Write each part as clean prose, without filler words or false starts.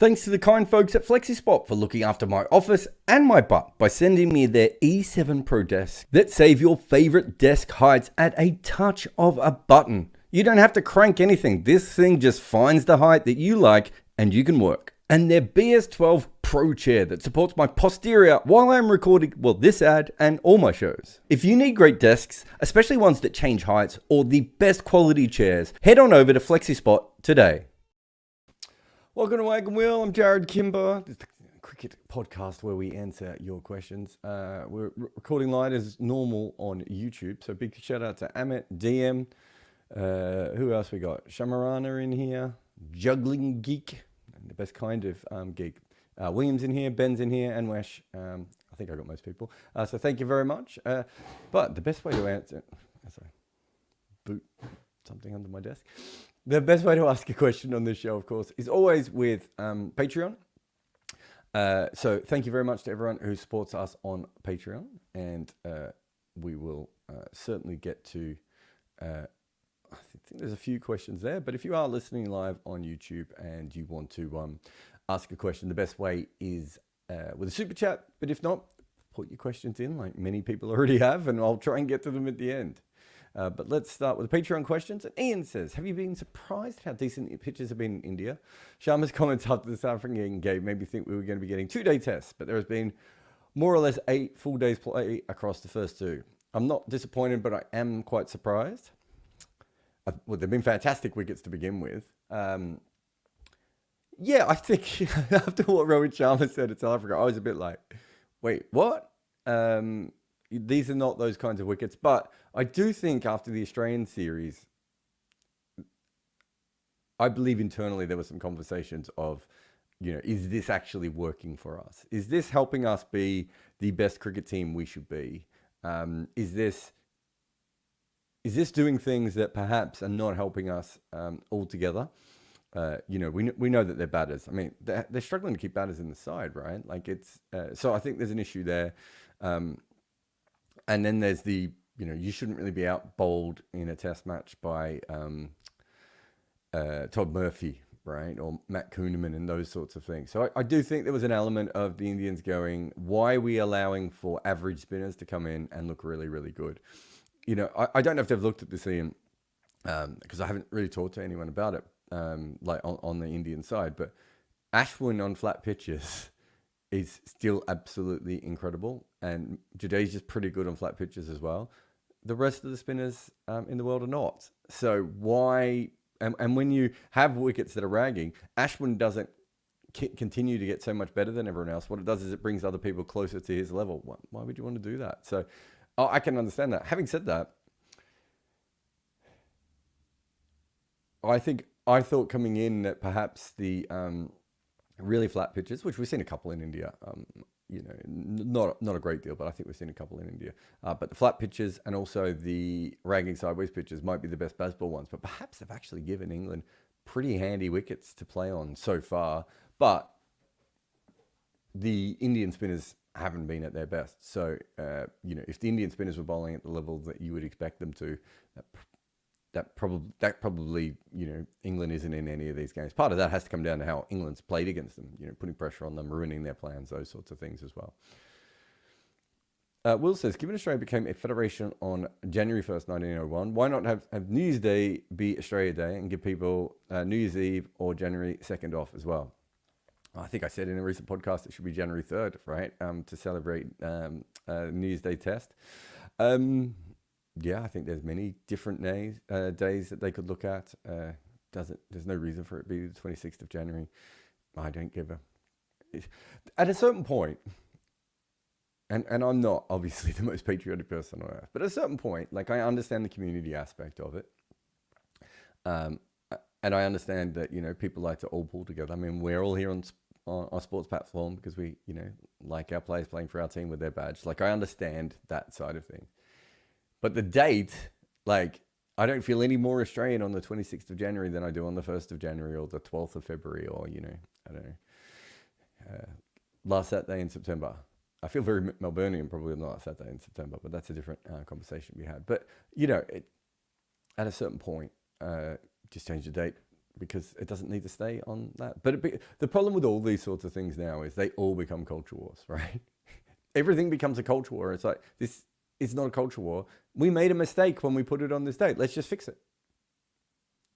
Thanks to the kind folks at FlexiSpot for looking after my office and my butt by sending me their E7 Pro desk that save your favorite desk heights at a touch of a button. You don't have to crank anything. This thing just finds the height that you like and you can work. And their BS12 Pro chair that supports my posterior while I'm recording, this ad and all my shows. If you need great desks, especially ones that change heights or the best quality chairs, head on over to FlexiSpot today. Welcome to Wagon Wheel. I'm Jarrod Kimber. It's a cricket podcast where we answer your questions. We're recording live as normal on YouTube. So big shout out to Amit, DM. Who else we got? Shamarana in here. Juggling Geek. The best kind of geek. William's in here. Ben's in here. And Wesh. I think I got most people. So thank you very much. But the best way to answer... Sorry. Boot something under my desk. The best way to ask a question on this show, of course, is always with Patreon. So thank you very much to everyone who supports us on Patreon. And we will certainly get to, I think there's a few questions there. But if you are listening live on YouTube and you want to ask a question, the best way is with a super chat. But if not, put your questions in like many people already have, and I'll try and get to them at the end. But let's start with the Patreon questions. And Ian says, have you been surprised how decent your pitches have been in India? Sharma's comments after the South African game made me think we were going to be getting 2-day tests, but there has been more or less 8 full days play across the first 2. I'm not disappointed, but I am quite surprised. They've been fantastic wickets to begin with. Yeah, I think after what Rohit Sharma said at South Africa, I was a bit like, wait, what? These are not those kinds of wickets, but I do think after the Australian series, I believe internally there were some conversations of, is this actually working for us? Is this helping us be the best cricket team we should be? Is this doing things that perhaps are not helping us altogether? We know that they're batters. I mean, they're struggling to keep batters in the side, right? Like so I think there's an issue there. And then there's the, you shouldn't really be out bowled in a test match by Todd Murphy, right? Or Matt Kuhneman and those sorts of things. So I do think there was an element of the Indians going, why are we allowing for average spinners to come in and look really, really good? I don't know if they've looked at this, Ian, because I haven't really talked to anyone about it, like on the Indian side. But Ashwin on flat pitches is still absolutely incredible. And Jadeja's pretty good on flat pitches as well. The rest of the spinners in the world are not. So why... And when you have wickets that are ragging, Ashwin doesn't continue to get so much better than everyone else. What it does is it brings other people closer to his level. Why would you want to do that? So I can understand that. Having said that, I thought coming in that perhaps the... really flat pitches, which we've seen a couple in India, not a great deal, but I think we've seen a couple in India. But the flat pitches and also the ragging sideways pitches might be the best baseball ones, but perhaps they've actually given England pretty handy wickets to play on so far. But the Indian spinners haven't been at their best. So, if the Indian spinners were bowling at the level that you would expect them to, that probably, England isn't in any of these games. Part of that has to come down to how England's played against them, putting pressure on them, ruining their plans, those sorts of things as well. Will says, given Australia became a federation on January 1st, 1901, why not have New Year's Day be Australia Day and give people New Year's Eve or January 2nd off as well? I think I said in a recent podcast it should be January 3rd, right, to celebrate New Year's Day test. Yeah, I think there's many different days that they could look at. There's no reason for it to be the 26th of January. I don't give a... At a certain point, and I'm not obviously the most patriotic person on earth, but at a certain point, like I understand the community aspect of it. And I understand that, people like to all pull together. I mean, we're all here on our sports platform because we, like our players playing for our team with their badge. Like I understand that side of things. But the date, like, I don't feel any more Australian on the 26th of January than I do on the 1st of January or the 12th of February or, I don't know, last Saturday in September. I feel very Melburnian probably on the last Saturday in September, but that's a different conversation we had. But, at a certain point, just change the date. because it doesn't need to stay on that. But the problem with all these sorts of things now is they all become culture wars, right? Everything becomes a culture war. It's like, this is not a culture war. We made a mistake when we put it on this date. Let's just fix it.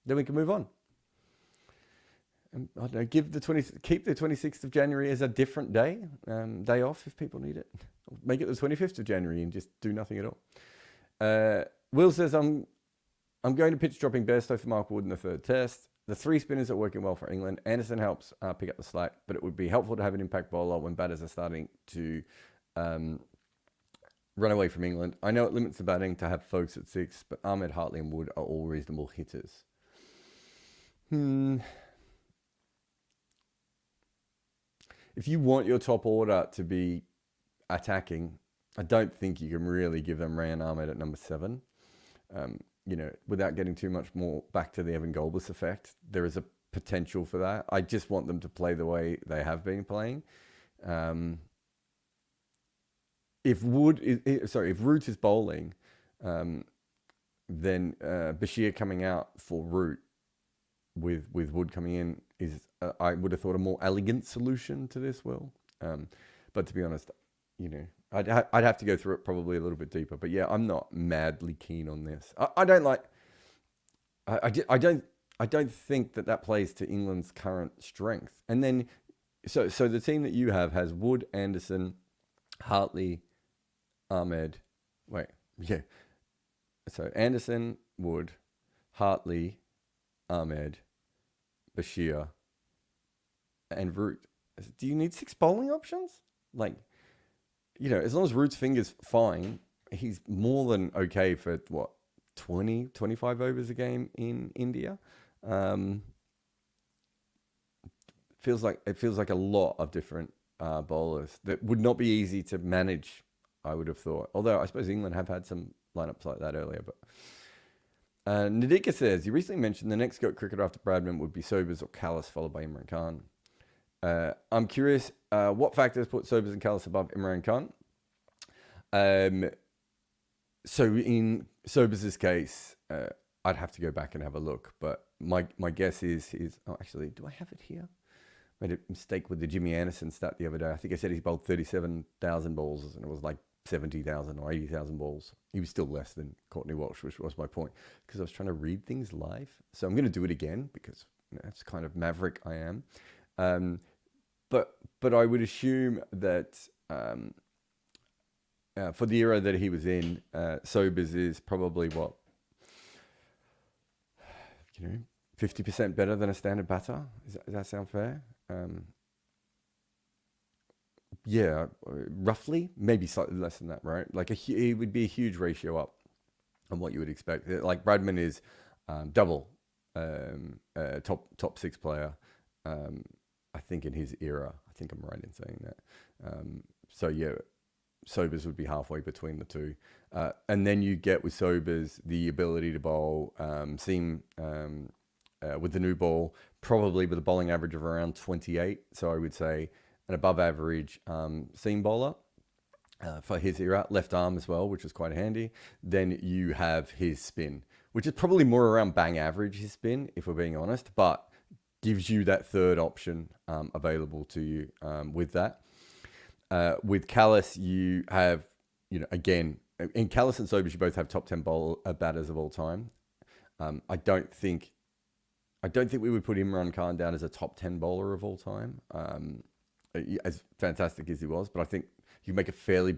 Then we can move on. And I don't know, keep the 26th of January as a different day, day off if people need it. Make it the 25th of January and just do nothing at all. Will says, I'm going to pitch dropping Bairstow for Mark Wood in the third test. The three spinners are working well for England. Anderson helps pick up the slack, but it would be helpful to have an impact bowler when batters are starting to run away from England. I know it limits the batting to have folks at 6, but Ahmed, Hartley and Wood are all reasonable hitters. If you want your top order to be attacking, I don't think you can really give them Rayan Ahmed at number 7. Without getting too much more back to the Evan Goldbus effect, there is a potential for that. I just want them to play the way they have been playing. If Root is bowling, then Bashir coming out for Root with Wood coming in is, I would have thought, a more elegant solution to this, Will. But to be honest, I'd have to go through it probably a little bit deeper. But yeah, I'm not madly keen on this. I don't think that plays to England's current strength. And then, so the team that you have has Wood, Anderson, Hartley, Ahmed. So Anderson, Wood, Hartley, Ahmed, Bashir, and Root. Do you need 6 bowling options? As long as Root's finger's fine, he's more than okay for 20, 25 overs a game in India. It feels like a lot of different bowlers that would not be easy to manage, I would have thought. Although I suppose England have had some lineups like that earlier. But Nadika says, you recently mentioned the next GOAT cricketer after Bradman would be Sobers or Callis, followed by Imran Khan. I'm curious, what factors put Sobers and Callis above Imran Khan? So in Sobers' case, I'd have to go back and have a look. But my guess is actually, do I have it here? Made a mistake with the Jimmy Anderson stat the other day. I think I said he's bowled 37,000 balls, and it was like 70,000 or 80,000 balls. He was still less than Courtney Walsh, which was my point, because I was trying to read things live. So I'm going to do it again because that's kind of maverick I am. But I would assume that for the era that he was in, Sobers is probably 50% better than a standard batter. Does that sound fair? Yeah, roughly, maybe slightly less than that, right? It would be a huge ratio up on what you would expect. Like Bradman is double top 6 player. I think in his era. I think I'm right in saying that. So yeah, Sobers would be halfway between the two. And then you get with Sobers the ability to bowl seam with the new ball, probably with a bowling average of around 28. So I would say an above average seam bowler for his era, left arm as well, which was quite handy. Then you have his spin, which is probably more around bang average, his spin, if we're being honest, but gives you that third option available to you with that. With Callis, you have, again, in Callis and Sobers, you both have top 10 batters of all time. I don't think we would put Imran Khan down as a top 10 bowler of all time, as fantastic as he was. But I think you make a fairly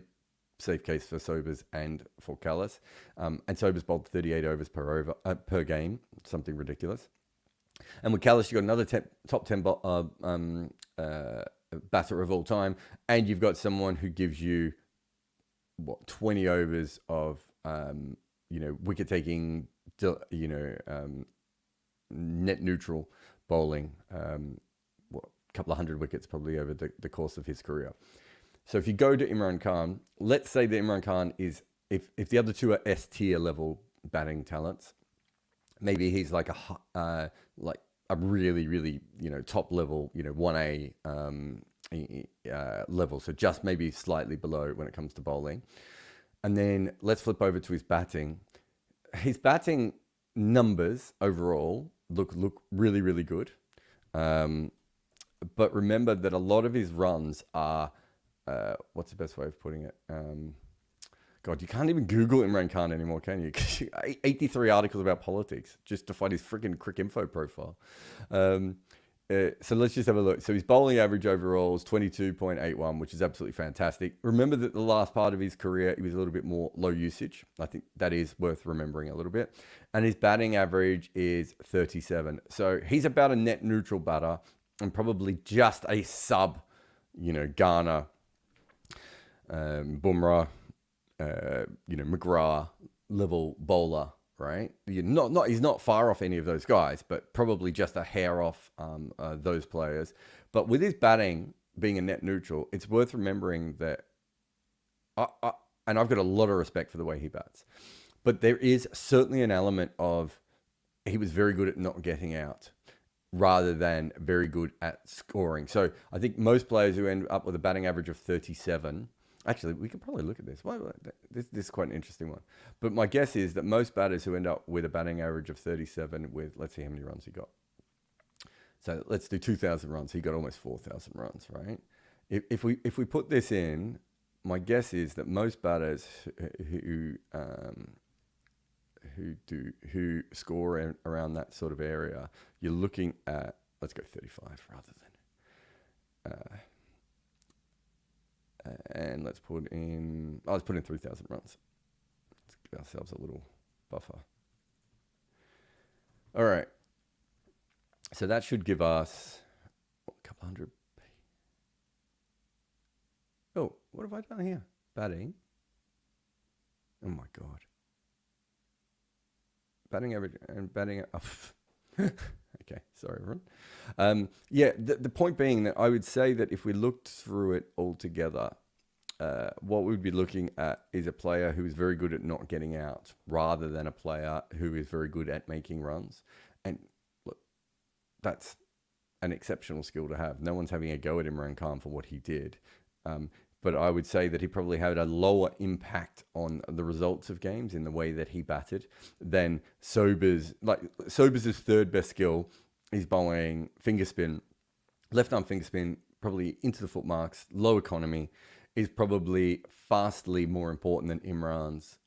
safe case for Sobers and for Callis. And Sobers bowled 38 overs per game, something ridiculous. And with Callis, you've got another top 10 batter of all time, and you've got someone who gives you 20 overs of wicket taking, net neutral bowling, a couple of hundred wickets probably over the course of his career. So if you go to Imran Khan, let's say that Imran Khan is, if the other two are S tier level batting talents, maybe he's like a really, really, top level, 1A level. So just maybe slightly below when it comes to bowling. And then let's flip over to his batting. His batting numbers overall look really, really good. But remember that a lot of his runs are, what's the best way of putting it? God, you can't even Google Imran Khan anymore, can you? 83 articles about politics just to find his freaking Crick Info profile. So let's just have a look. So his bowling average overall is 22.81, which is absolutely fantastic. Remember that the last part of his career, he was a little bit more low usage. I think that is worth remembering a little bit. And his batting average is 37. So he's about a net neutral batter and probably just a sub, Garner, Bumrah, McGrath level bowler, right? He's not far off any of those guys, but probably just a hair off those players. But with his batting being a net neutral, it's worth remembering that, and I've got a lot of respect for the way he bats, but there is certainly an element of he was very good at not getting out rather than very good at scoring. So I think most players who end up with a batting average of 37, actually, we could probably look at this. This is quite an interesting one. But my guess is that most batters who end up with a batting average of 37 with, let's see how many runs he got. So let's do 2,000 runs. He got almost 4,000 runs, right? If we put this in, my guess is that most batters who score around that sort of area, you're looking at, let's go 35 rather than, and let's put in 3,000 runs. Let's give ourselves a little buffer. All right. So that should give us a couple hundred. Oh, what have I done here? Batting. Oh my God. Batting average and batting. Okay, sorry, everyone. The point being that I would say that if we looked through it all together, what we'd be looking at is a player who is very good at not getting out rather than a player who is very good at making runs. And look, that's an exceptional skill to have. No one's having a go at Imran Khan for what he did. But I would say that he probably had a lower impact on the results of games in the way that he batted than Sober's. Like Sober's third best skill is bowling finger spin, left arm finger spin, probably into the foot marks, low economy, is probably vastly more important than Imran's.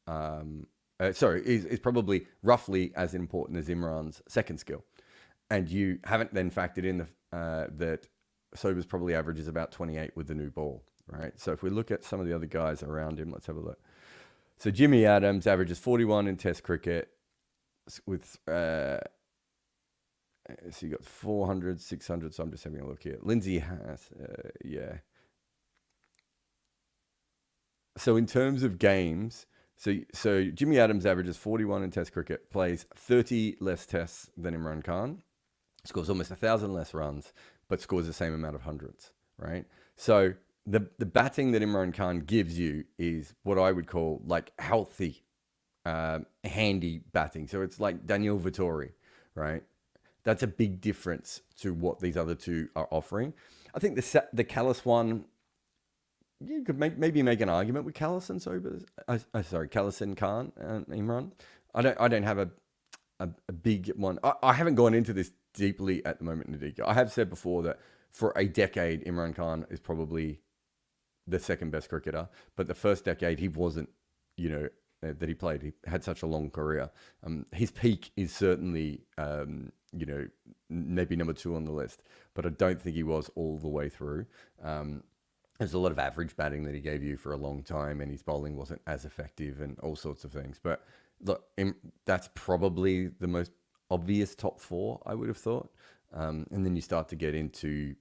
Is probably roughly as important as Imran's second skill. And you haven't then factored in that Sober's probably averages about 28 with the new ball. Right. So if we look at some of the other guys around him, let's have a look. So Jimmy Adams averages 41 in Test cricket with, so you got 400, 600. So I'm just having a look here. Lindsay has, So in terms of games, so Jimmy Adams averages 41 in Test cricket, plays 30 less tests than Imran Khan, scores almost 1,000 less runs, but scores the same amount of hundreds. Right. So the batting that Imran Khan gives you is what I would call like healthy, handy batting. So it's like Daniel Vittori, right? That's a big difference to what these other two are offering. I think the Callis one, you could maybe make an argument with Callis and Sobers. Callis and Khan and Imran. I don't have a big one. I haven't gone into this deeply at the moment, Nadika. I have said before that for a decade, Imran Khan is probably the second best cricketer, but the first decade he wasn't, that he played. He had such a long career. His peak is certainly, maybe number 2 on the list, but I don't think he was all the way through. There's a lot of average batting that he gave you for a long time, and his bowling wasn't as effective and all sorts of things. But look, that's probably the most obvious top 4, I would have thought. And then you start to get into...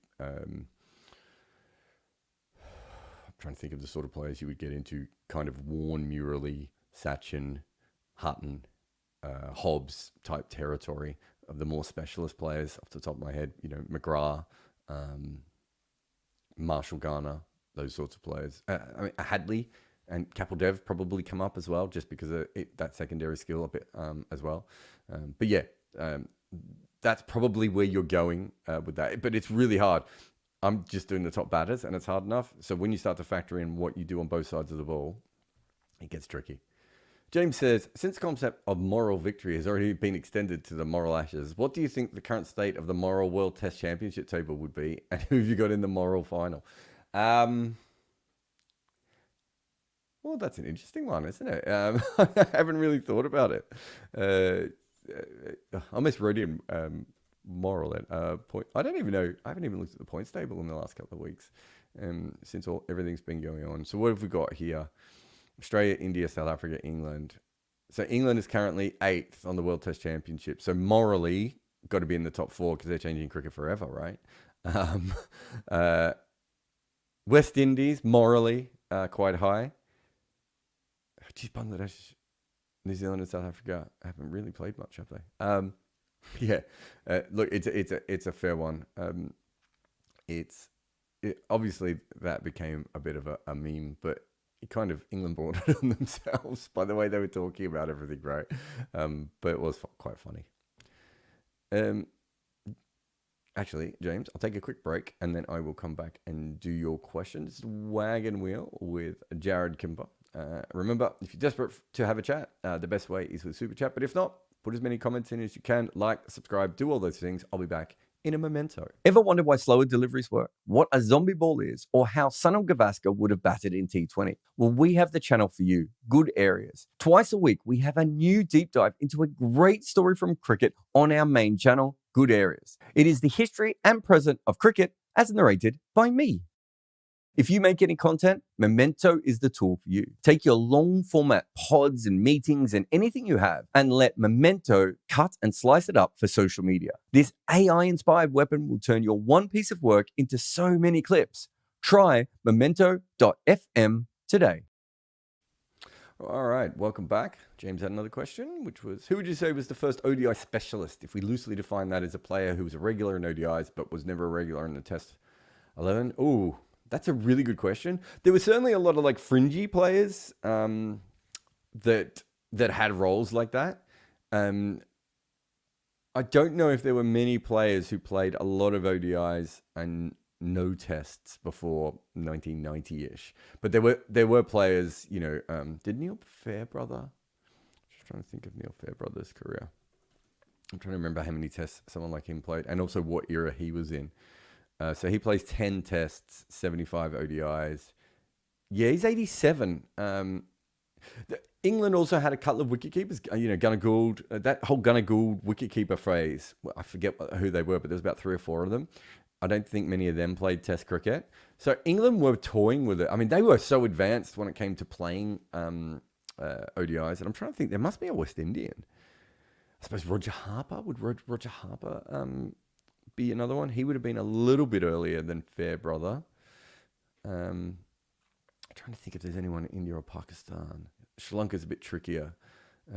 trying to think of the sort of players you would get into, kind of Warne, Murali, Sachin, Hutton, Hobbs type territory of the more specialist players off the top of my head, McGrath, Marshall Garner, those sorts of players. Hadley and Kapil Dev probably come up as well, just because of that secondary skill a bit as well. That's probably where you're going with that. But it's really hard. I'm just doing the top batters, and it's hard enough. So when you start to factor in what you do on both sides of the ball, it gets tricky. James says, since the concept of moral victory has already been extended to the moral ashes, what do you think the current state of the moral World Test Championship table would be? And who have you got in the moral final? Well, that's an interesting one, isn't it? I haven't really thought about it. I almost wrote in moral at point. I don't even know. I haven't even looked at the points table in the last couple of weeks since everything's been going on. So what have we got here? Australia, India, South Africa, England. So England is currently 8th on the World Test Championship. So morally, got to be in the top 4 because they're changing cricket forever, right? West Indies, morally, quite high. Geez, Bangladesh, New Zealand, and South Africa haven't really played much, have they? Look, it's a fair one. Obviously that became a bit of a meme, but kind of England brought it on themselves by the way they were talking about everything, right? But it was quite funny. Actually, James, I'll take a quick break and then I will come back and do your questions. Wagon Wheel with Jarrod Kimber. Remember, if you're desperate to have a chat, the best way is with Super Chat. But if not, put as many comments in as you can. Like, subscribe, do all those things. I'll be back in a memento. Ever wondered why slower deliveries work, what a zombie ball is, or how Sunil Gavaskar would have batted in T20? Well, we have the channel for you, Good Areas. Twice a week, we have a new deep dive into a great story from cricket on our main channel, Good Areas. It is the history and present of cricket as narrated by me. If you make any content, Memento is the tool for you. Take your long format pods and meetings and anything you have and let Memento cut and slice it up for social media. This AI-inspired weapon will turn your one piece of work into so many clips. Try memento.fm today. All right, welcome back. James had another question, which was, who would you say was the first ODI specialist, if we loosely define that as a player who was a regular in ODIs but was never a regular in the Test 11? Ooh. That's a really good question. There were certainly a lot of like fringy players that had roles like that. I don't know if there were many players who played a lot of ODIs and no tests before 1990-ish. But there were players, you know, did Neil Fairbrother? Just trying to think of Neil Fairbrother's career. I'm trying to remember how many tests someone like him played and also what era he was in. So he plays 10 tests, 75 ODIs. Yeah, he's 87. England also had a couple of wicketkeepers, you know, Gunnar Gould, that whole Gunnar Gould wicketkeeper phrase. Well, I forget who they were, but there was about 3 or 4 of them. I don't think many of them played Test cricket. So England were toying with it. I mean, they were so advanced when it came to playing ODIs. And I'm trying to think, there must be a West Indian. I suppose Roger Harper. Would Roger Harper be another one? He would have been a little bit earlier than Fairbrother. I'm trying to think if there's anyone in India or Pakistan. Sri Lanka's a bit trickier.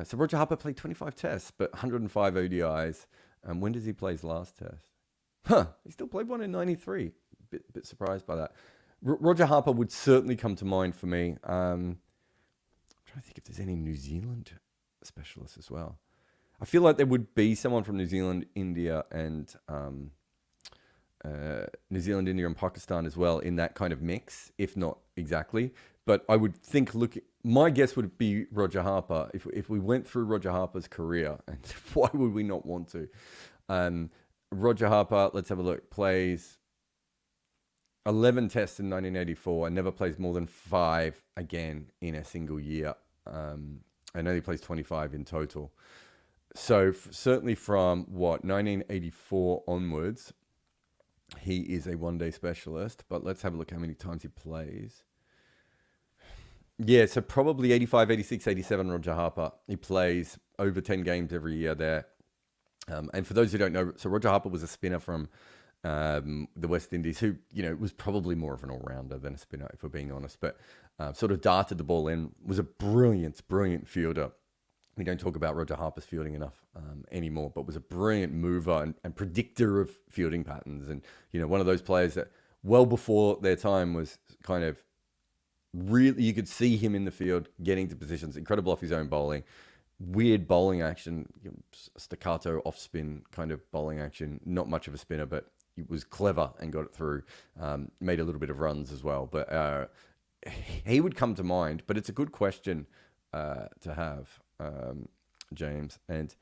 So Roger Harper played 25 tests, but 105 ODIs. When does he play his last test? He still played one in 93. Bit surprised by that. Roger Harper would certainly come to mind for me. I'm trying to think if there's any New Zealand specialists as well. I feel like there would be someone from New Zealand, India, and India, and Pakistan as well in that kind of mix, if not exactly. But I would think, my guess would be Roger Harper. If we went through Roger Harper's career, and why would we not want to? Roger Harper, let's have a look, plays 11 tests in 1984 and never plays more than 5 again in a single year. I know he plays 25 in total. So certainly from 1984 onwards, he is a one-day specialist. But let's have a look how many times he plays. Yeah, so probably 85, 86, 87, Roger Harper. He plays over 10 games every year there. And for those who don't know, so Roger Harper was a spinner from the West Indies who, you know, was probably more of an all-rounder than a spinner, if we're being honest. But sort of darted the ball in, was a brilliant fielder. We don't talk about Roger Harper's fielding enough anymore, but was a brilliant mover and predictor of fielding patterns. And, you know, one of those players that well before their time was kind of really, you could see him in the field getting to positions, incredible off his own bowling, weird bowling action, you know, staccato off spin kind of bowling action, not much of a spinner, but he was clever and got it through, made a little bit of runs as well. But he would come to mind, but it's a good question. to have, James, and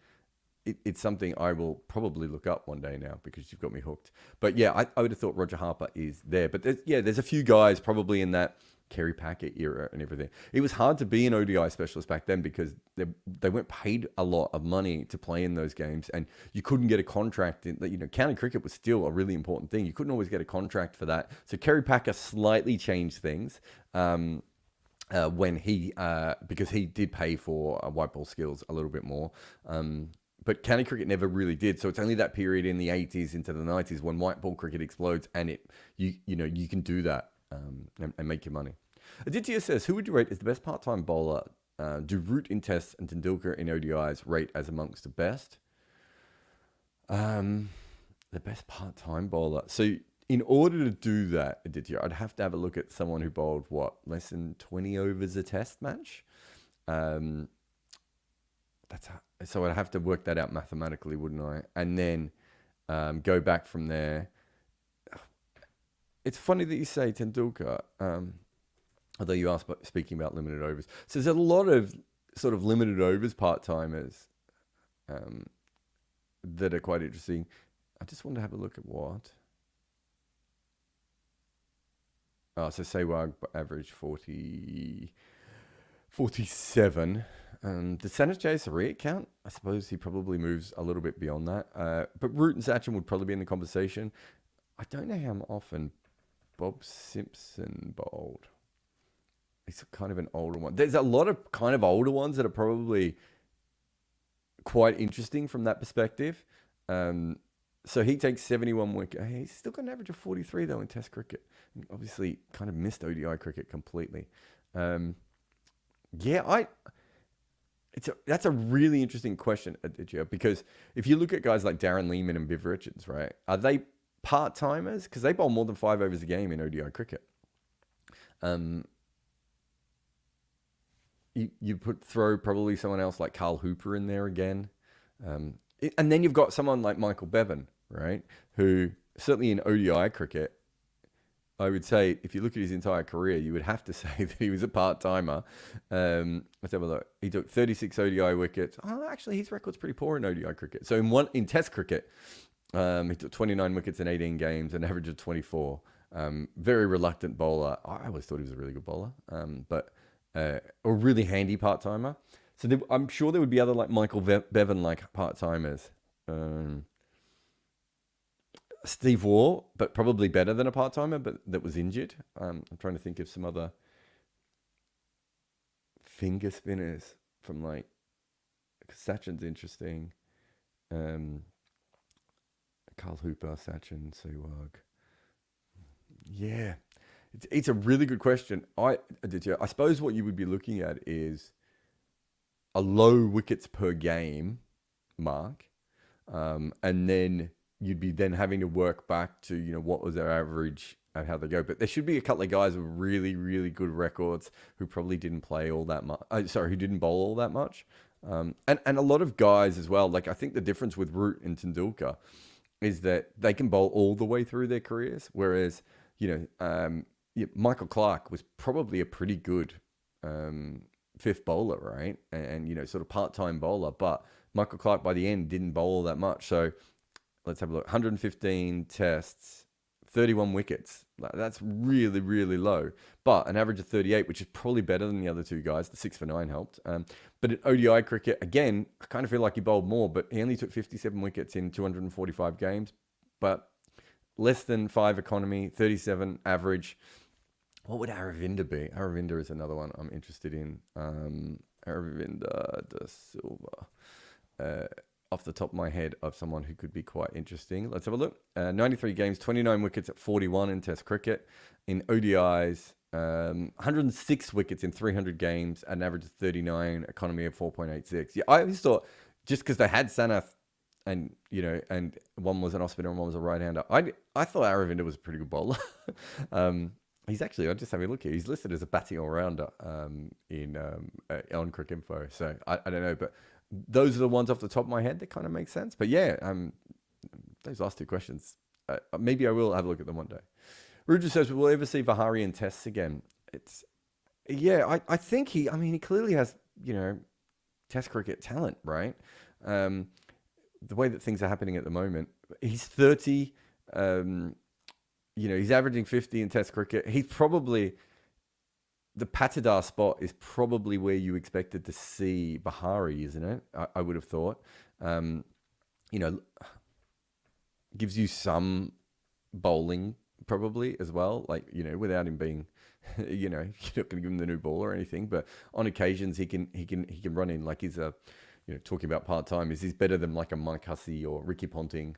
it's something I will probably look up one day now because you've got me hooked. But yeah, I would have thought Roger Harper is there. But there's a few guys probably in that Kerry Packer era and everything. It was hard to be an ODI specialist back then because they weren't paid a lot of money to play in those games, and you couldn't get a contract. County cricket was still a really important thing. You couldn't always get a contract for that. So Kerry Packer slightly changed things. When because he did pay for white ball skills a little bit more. But county cricket never really did. So it's only that period in the 80s into the 90s when white ball cricket explodes, and you can do that and make your money. Aditya says, who would you rate as the best part-time bowler? Do Root in tests and Tendulkar in ODIs rate as amongst the best? The best part-time bowler. So in order to do that, Aditya, I'd have to have a look at someone who bowled, less than 20 overs a test match? So I'd have to work that out mathematically, wouldn't I? And then go back from there. It's funny that you say Tendulkar, although you are speaking about limited overs. So there's a lot of sort of limited overs part-timers that are quite interesting. I just want to have a look at what. Oh, so Sehwag averaged 47. Does Sanjay Surya count? I suppose he probably moves a little bit beyond that. But Root and Sachin would probably be in the conversation. I don't know how often Bob Simpson bowled. He's kind of an older one. There's a lot of kind of older ones that are probably quite interesting from that perspective. So he takes 71 wickets. He's still got an average of 43 though in Test cricket. Obviously, kind of missed ODI cricket completely. That's a really interesting question, Aditya, because if you look at guys like Darren Lehman and Viv Richards, right, are they part-timers? Because they bowl more than 5 overs a game in ODI cricket. You throw probably someone else like Carl Hooper in there again. And then you've got someone like Michael Bevan, right, who certainly in ODI cricket, I would say if you look at his entire career, you would have to say that he was a part-timer. Let's have a look. He took 36 ODI wickets. Oh, actually, his record's pretty poor in ODI cricket. So in Test cricket, he took 29 wickets in 18 games, an average of 24. Very reluctant bowler. I always thought he was a really good bowler, but a really handy part-timer. So I'm sure there would be other like Michael Bevan like part-timers. Steve Waugh, but probably better than a part-timer, but that was injured. I'm trying to think of some other finger spinners from like Sachin's interesting. Carl Hooper, Sachin, Sehwag. Yeah, it's a really good question. I suppose what you would be looking at is a low wickets per game mark, and then you'd be then having to work back to, what was their average and how they go. But there should be a couple of guys with really, really good records who probably didn't play all that much. Who didn't bowl all that much. And a lot of guys as well. Like I think the difference with Root and Tendulkar is that they can bowl all the way through their careers. Whereas, Michael Clarke was probably a pretty good fifth bowler, right? And sort of part-time bowler. But Michael Clarke by the end didn't bowl all that much. So let's have a look. 115 tests, 31 wickets. That's really, really low. But an average of 38, which is probably better than the other two guys. The 6 for 9 helped. But in ODI cricket, again, I kind of feel like he bowled more, but he only took 57 wickets in 245 games. But less than 5 economy, 37 average. What would Aravinda be? Aravinda is another one I'm interested in. Aravinda de Silva. Off the top of my head of someone who could be quite interesting. Let's have a look. 93 games, 29 wickets at 41 in Test cricket. In ODIs, 106 wickets in 300 games, at an average of 39, economy of 4.86. Yeah, I always thought just because they had Sanath and one was an off spinner and one was a right-hander, I thought Aravinda was a pretty good bowler. He's actually, I'm just having a look here, he's listed as a batting all-rounder on Cricket Info. So I don't know, but those are the ones off the top of my head that kind of make sense. But yeah, those last two questions, maybe I will have a look at them one day. Ruja says, will we ever see Vihari in tests again? I think he clearly has Test cricket talent, right? The way that things are happening at the moment, he's 30. He's averaging 50 in Test cricket. He's probably the Patidar spot is probably where you expected to see Vihari, isn't it? I would have thought. Gives you some bowling probably as well, without him being, you're not going to give him the new ball or anything, but on occasions he can run in like he's talking about part time. Is he's better than like a Mike Hussey or Ricky Ponting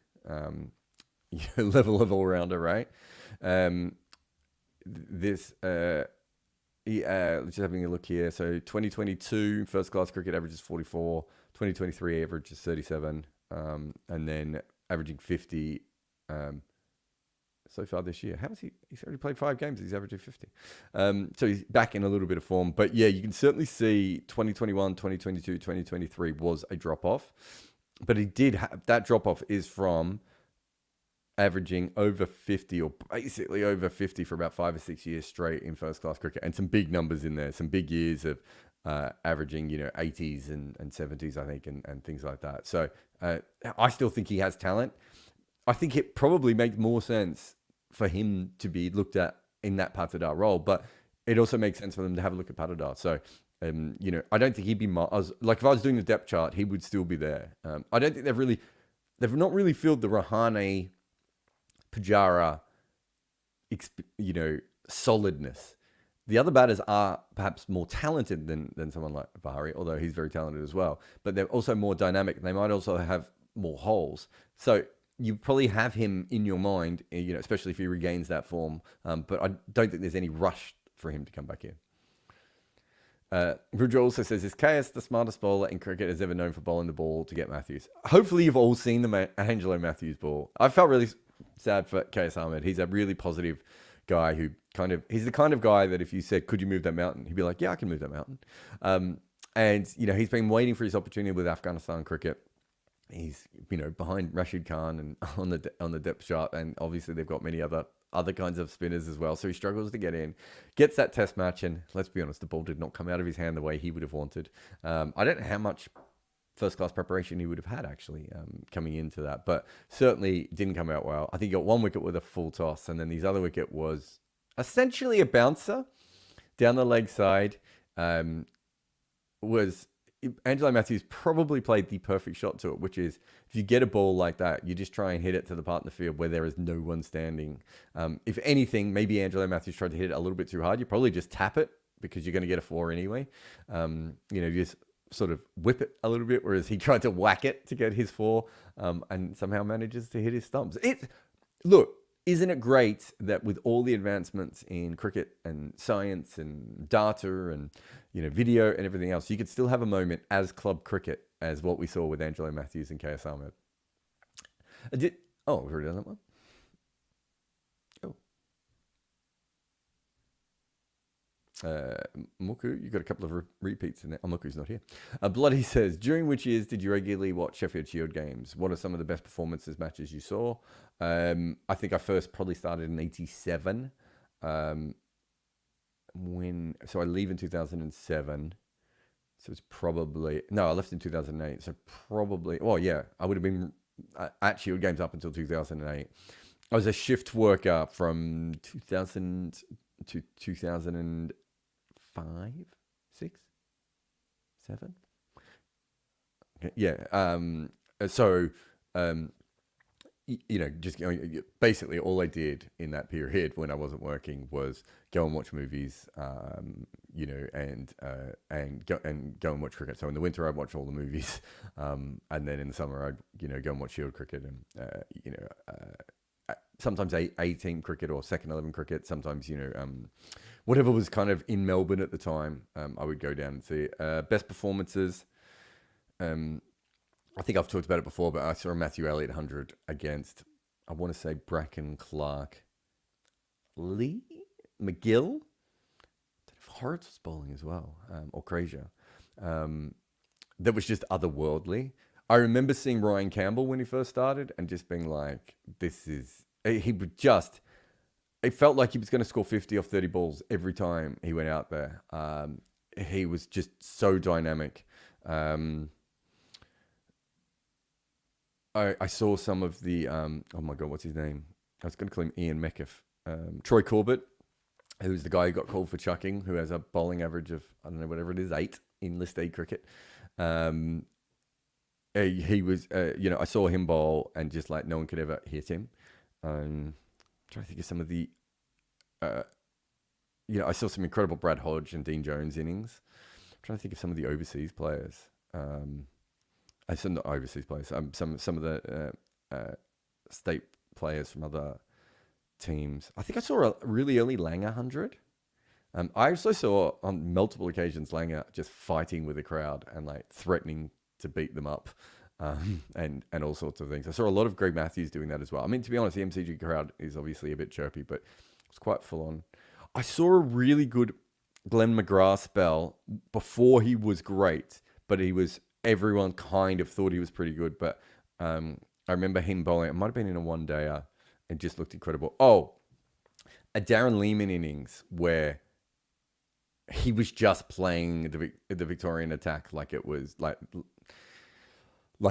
level of all rounder, right? Just having a look here. So 2022 first class cricket averages 44, 2023 averages 37, and then averaging 50 so far this year. How is he? He's already played 5 games. He's averaging 50. So he's back in a little bit of form. But yeah, you can certainly see 2021, 2022, 2023 was a drop off. But he did have that drop off is from averaging over 50 or basically over 50 for about 5 or 6 years straight in first class cricket, and some big numbers in there, some big years of averaging 80s and 70s, I think, and things like that. So I still think he has talent. I think it probably makes more sense for him to be looked at in that Patidar role, but it also makes sense for them to have a look at Patidar. So I don't think he'd be if I was doing the depth chart, he would still be there. I don't think they've not really filled the Rahane Pujara, solidness. The other batters are perhaps more talented than someone like Vihari, although he's very talented as well. But they're also more dynamic. They might also have more holes. So you probably have him in your mind, especially if he regains that form. But I don't think there's any rush for him to come back in. Rudra also says, is KS the smartest bowler in cricket has ever known for bowling the ball to get Matthews? Hopefully you've all seen the Angelo Matthews ball. I felt really sad for KS Ahmed. He's a really positive guy who he's the kind of guy that if you said, could you move that mountain? He'd be like, yeah, I can move that mountain. And he's been waiting for his opportunity with Afghanistan cricket. He's, behind Rashid Khan and on the depth chart. And obviously they've got many other kinds of spinners as well. So he struggles to get in, gets that test match. And let's be honest, the ball did not come out of his hand the way he would have wanted. I don't know how much first class preparation he would have had actually coming into that, but certainly didn't come out well. I think he got 1 wicket with a full toss, and then his other wicket was essentially a bouncer down the leg side. Was Angelo Matthews probably played the perfect shot to it, which is if you get a ball like that, you just try and hit it to the part of the field where there is no one standing. If anything, maybe Angelo Matthews tried to hit it a little bit too hard. You probably just tap it because you're going to get a 4 anyway. You just sort of whip it a little bit, whereas he tried to whack it to get his 4 and somehow manages to hit his stumps. Look, isn't it great that with all the advancements in cricket and science and data and video and everything else, you could still have a moment as club cricket as what we saw with Angelo Matthews and KS Ahmed. We've already done that one. Muku, you got a couple of repeats in there. Muku's not here. Bloody says, during which years did you regularly watch Sheffield Shield games? What are some of the best performances matches you saw? I think I first probably started in 87. So I leave in 2007. So it's probably, no, I left in 2008. So probably, I would have been at Shield games up until 2008. I was a shift worker from 2000 to 2005, 6, 7. Okay, yeah. Just going. Basically, all I did in that period when I wasn't working was go and watch movies, and go and watch cricket. So in the winter, I'd watch all the movies, and then in the summer, I'd go and watch Shield cricket, and sometimes A-team cricket or second 11 cricket. Sometimes, whatever was kind of in Melbourne at the time, I would go down and see it. Best performances. I think I've talked about it before, but I saw a Matthew Elliott 100 against, I want to say, Bracken Clark. Lee? McGill? I don't know if Horrocks was bowling as well, or Frazier. That was just otherworldly. I remember seeing Ryan Campbell when he first started and just being like, it felt like he was going to score 50 off 30 balls every time he went out there. he was just so dynamic. I saw some of the, oh my God, what's his name? I was going to call him Ian Metcalf. Troy Corbett, who's the guy who got called for chucking, who has a bowling average of, I don't know, whatever it is, 8 in List A cricket. He was, I saw him bowl and just like no one could ever hit him. I'm trying to think of some of the, I saw some incredible Brad Hodge and Dean Jones innings. I'm trying to think of some of the overseas players. Some not overseas players. Some of the state players from other teams. I think I saw a really early Langer 100. I also saw on multiple occasions Langer just fighting with the crowd and like threatening to beat them up, and all sorts of things. I saw a lot of Greg Matthews doing that as well. I mean, to be honest, the MCG crowd is obviously a bit chirpy, but it's quite full on. I saw a really good Glenn McGrath spell before he was great, but everyone kind of thought he was pretty good. But I remember him bowling. It might have been in a one-dayer and just looked incredible. Oh, a Darren Lehman innings where he was just playing the Victorian attack like it was like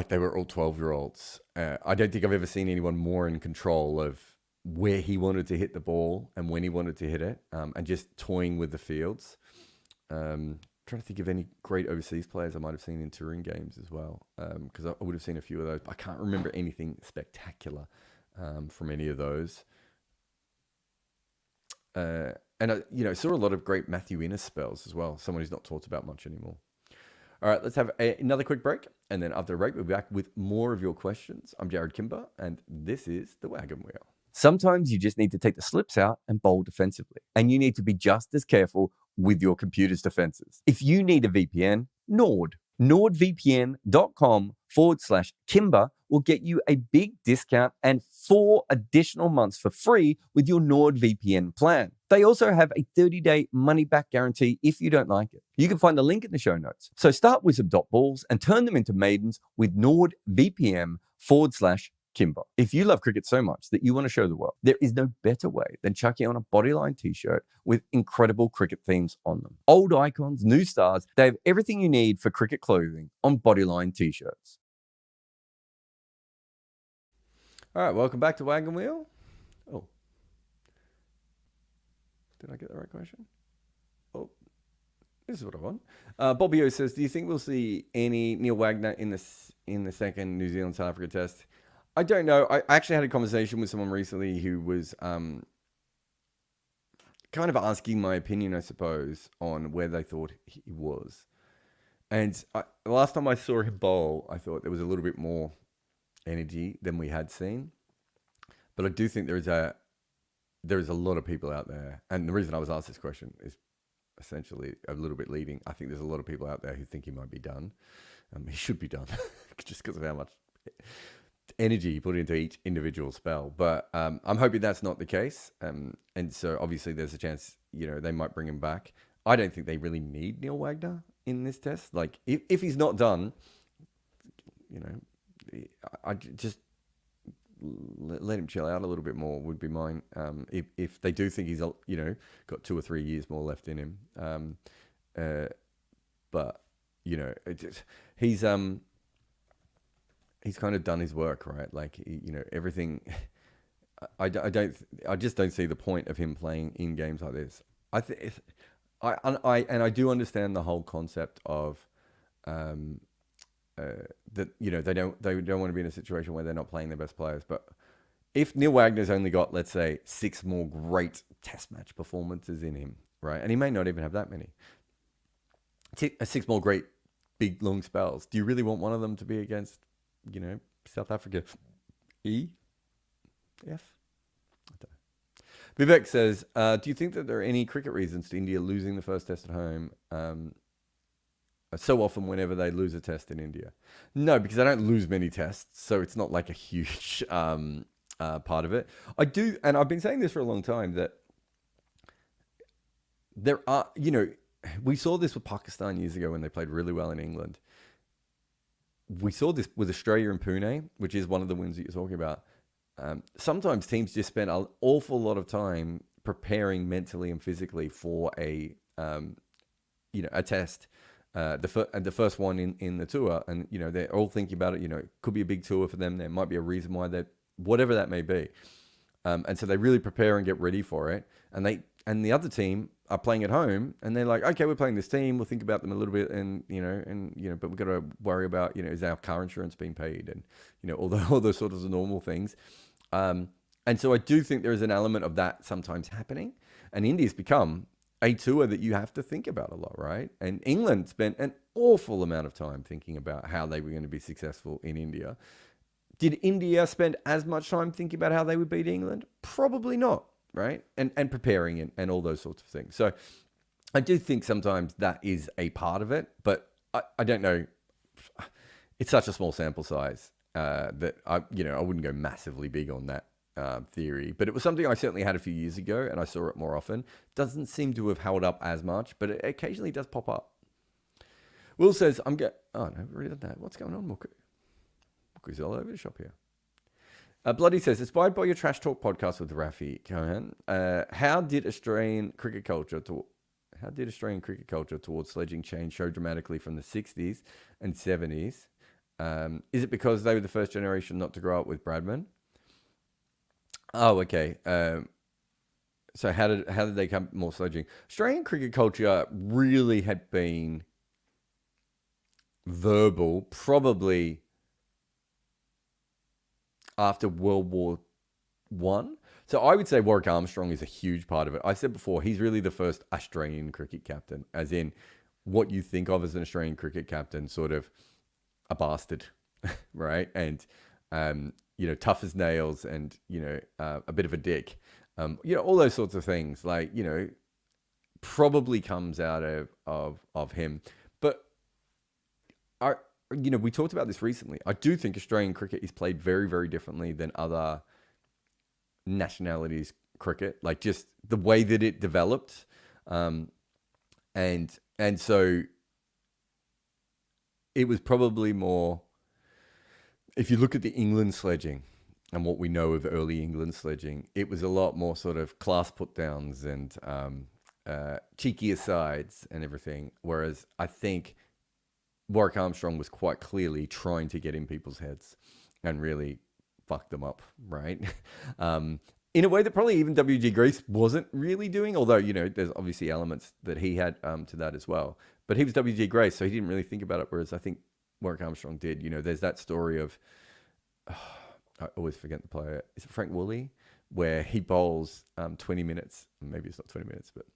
they were all 12-year-olds. I don't think I've ever seen anyone more in control of where he wanted to hit the ball and when he wanted to hit it, and just toying with the fields. Trying to think of any great overseas players I might have seen in touring games as well, because I would have seen a few of those. I can't remember anything spectacular from any of those. And I saw a lot of great Matthew Innes spells as well, someone who's not talked about much anymore. All right, let's have another quick break, and then after the break, we'll be back with more of your questions. I'm Jarrod Kimber, and this is the Wagon Wheel. Sometimes you just need to take the slips out and bowl defensively, and you need to be just as careful with your computer's defenses. If you need a VPN, Nord. NordVPN.com/Kimber will get you a big discount and 4 additional months for free with your NordVPN plan. They also have a 30-day money-back guarantee if you don't like it. You can find the link in the show notes. So start with some dot balls and turn them into maidens with NordVPN/Kimber. If you love cricket so much that you want to show the world, there is no better way than chucking on a Bodyline t-shirt with incredible cricket themes on them. Old icons, new stars, they have everything you need for cricket clothing on Bodyline t-shirts. All right, welcome back to Wagon Wheel. Oh, did I get the right question? Oh, this is what I want. Bobby O says, do you think we'll see any Neil Wagner in the second New Zealand South Africa test? I don't know. I actually had a conversation with someone recently who was kind of asking my opinion, I suppose, on where they thought he was. And the last time I saw him bowl, I thought there was a little bit more energy than we had seen. But I do think there is a lot of people out there. And the reason I was asked this question is essentially a little bit leading. I think there's a lot of people out there who think he might be done. He should be done just because of how much energy he put into each individual spell, but I'm hoping that's not the case, and so obviously there's a chance they might bring him back. I don't think they really need Neil Wagner in this test. Like if he's not done, I just let him chill out a little bit more would be mine. If they do think he's got 2 or 3 years more left in him, but he's kind of done his work, right? Like, everything. I just don't see the point of him playing in games like this. I do understand the whole concept of that they don't want to be in a situation where they're not playing their best players. But if Neil Wagner's only got, let's say, 6 more great test match performances in him, right? And he may not even have that many. 6 more great big long spells. Do you really want one of them to be against South Africa? F? I don't know. Vivek says, do you think that there are any cricket reasons to India losing the first test at home so often whenever they lose a test in India? No, because they don't lose many tests, so it's not like a huge part of it. I do, and I've been saying this for a long time, that there are, we saw this with Pakistan years ago when they played really well in England. We saw this with Australia and Pune, which is one of the wins that you're talking about. Sometimes teams just spend an awful lot of time preparing mentally and physically for a a test, the first one in the tour, and they're all thinking about it. It could be a big tour for them. There might be a reason why they, whatever that may be, and so they really prepare and get ready for it. And the other team are playing at home, and they're like, okay, we're playing this team. We'll think about them a little bit, and but we've got to worry about is our car insurance being paid, and all those sorts of normal things. And so I do think there is an element of that sometimes happening, and India's become a tour that you have to think about a lot, right? And England spent an awful amount of time thinking about how they were going to be successful in India. Did India spend as much time thinking about how they would beat England? Probably not, right? And preparing and all those sorts of things. So I do think sometimes that is a part of it, but I don't know. It's such a small sample size that I wouldn't go massively big on that theory, but it was something I certainly had a few years ago, and I saw it more often. Doesn't seem to have held up as much, but it occasionally does pop up. Will says, oh no, really done that. What's going on, Muku? Muku's all over the shop here. Bloody says, inspired by your Trash Talk podcast with Rafi Cohen, how did Australian cricket culture towards sledging change so dramatically from the 60s and 70s? Is it because they were the first generation not to grow up with Bradman? Oh, okay. So how did they come more sledging? Australian cricket culture really had been verbal, probably after World War One. So I would say Warwick Armstrong is a huge part of it. I said before, he's really the first Australian cricket captain, as in what you think of as an Australian cricket captain, sort of a bastard, right? And tough as nails, and a bit of a dick, all those sorts of things. Like probably comes out of him. But we talked about this recently. I do think Australian cricket is played very, very differently than other nationalities' cricket. Like just the way that it developed, and so it was probably more. If you look at the England sledging and what we know of early England sledging, it was a lot more sort of class put downs and cheeky asides and everything. Whereas I think Warwick Armstrong was quite clearly trying to get in people's heads and really fuck them up, right? In a way that probably even W.G. Grace wasn't really doing, although, there's obviously elements that he had to that as well. But he was W.G. Grace, so he didn't really think about it, whereas I think Warwick Armstrong did. There's that story of, I always forget the player. Is it Frank Woolley? Where he bowls 20 minutes, maybe it's not 20 minutes, but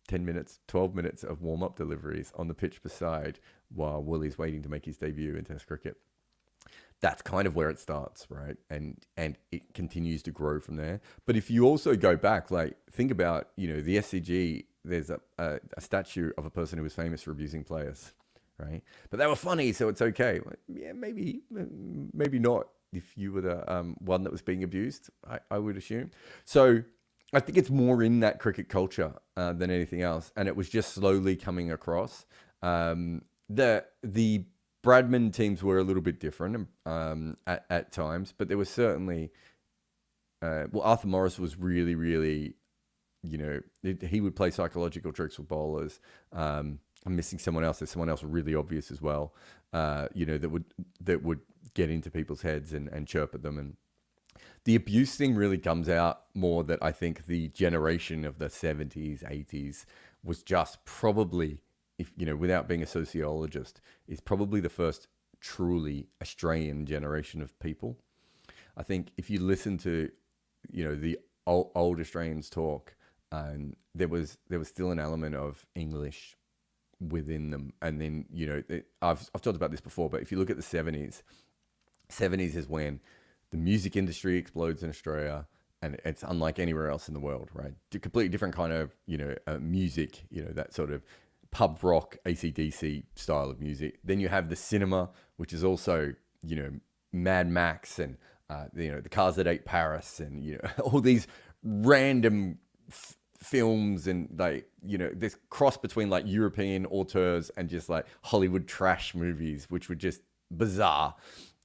10 minutes, 12 minutes of warm-up deliveries on the pitch beside while Woolley's waiting to make his debut in Test cricket. That's kind of where it starts, right? And it continues to grow from there. But if you also go back, like think about, the SCG, there's a statue of a person who was famous for abusing players. Right, but they were funny, so it's okay. Like, yeah, maybe not. If you were the one that was being abused, I would assume. So I think it's more in that cricket culture than anything else, and it was just slowly coming across. The Bradman teams were a little bit different at times, but there was certainly. Arthur Morris was really, really, he would play psychological tricks with bowlers. I'm missing someone else. There's someone else really obvious as well, that would get into people's heads and chirp at them. And the abuse thing really comes out more that I think the generation of the 70s, 80s was just probably, without being a sociologist, is probably the first truly Australian generation of people. I think if you listen to, the old Australians talk, there was still an element of English within them. And then, I've talked about this before, but if you look at the 70s is when the music industry explodes in Australia, and it's unlike anywhere else in the world, right? A completely different kind of, music, that sort of pub rock, AC/DC style of music. Then you have the cinema, which is also, Mad Max and, the Cars That Ate Paris and, all these random films and this cross between like European auteurs and just like Hollywood trash movies, which were just bizarre.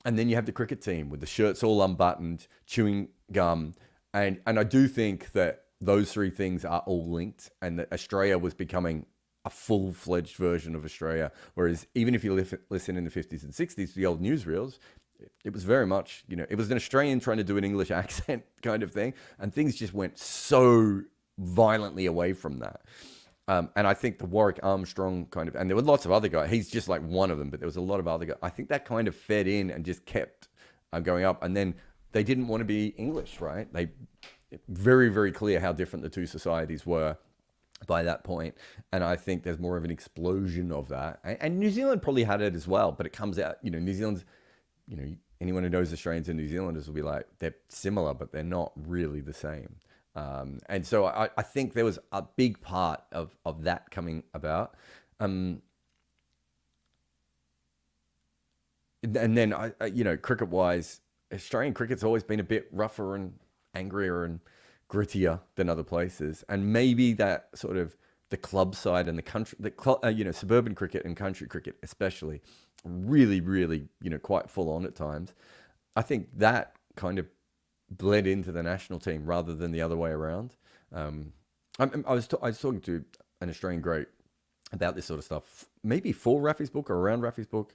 And then you have the cricket team with the shirts all unbuttoned, chewing gum. And I do think that those three things are all linked, and that Australia was becoming a full-fledged version of Australia. Whereas even if you listen in the 50s and 60s to the old newsreels, it was very much, it was an Australian trying to do an English accent kind of thing. And things just went so violently away from that. And I think the Warwick Armstrong kind of, and there were lots of other guys. He's just like one of them, but there was a lot of other guys. I think that kind of fed in and just kept going up. And then they didn't want to be English, right? Very, very clear how different the two societies were by that point. And I think there's more of an explosion of that. And New Zealand probably had it as well, but it comes out, New Zealand's, anyone who knows Australians and New Zealanders will be like, they're similar, but they're not really the same. And so I think there was a big part of that coming about. And then, cricket wise, Australian cricket's always been a bit rougher and angrier and grittier than other places. And maybe that sort of the club side and the country, suburban cricket and country cricket, especially really, really, quite full on at times. I think that kind of bled into the national team rather than the other way around. I was talking to an Australian great about this sort of stuff, maybe for Rafi's book or around Rafi's book.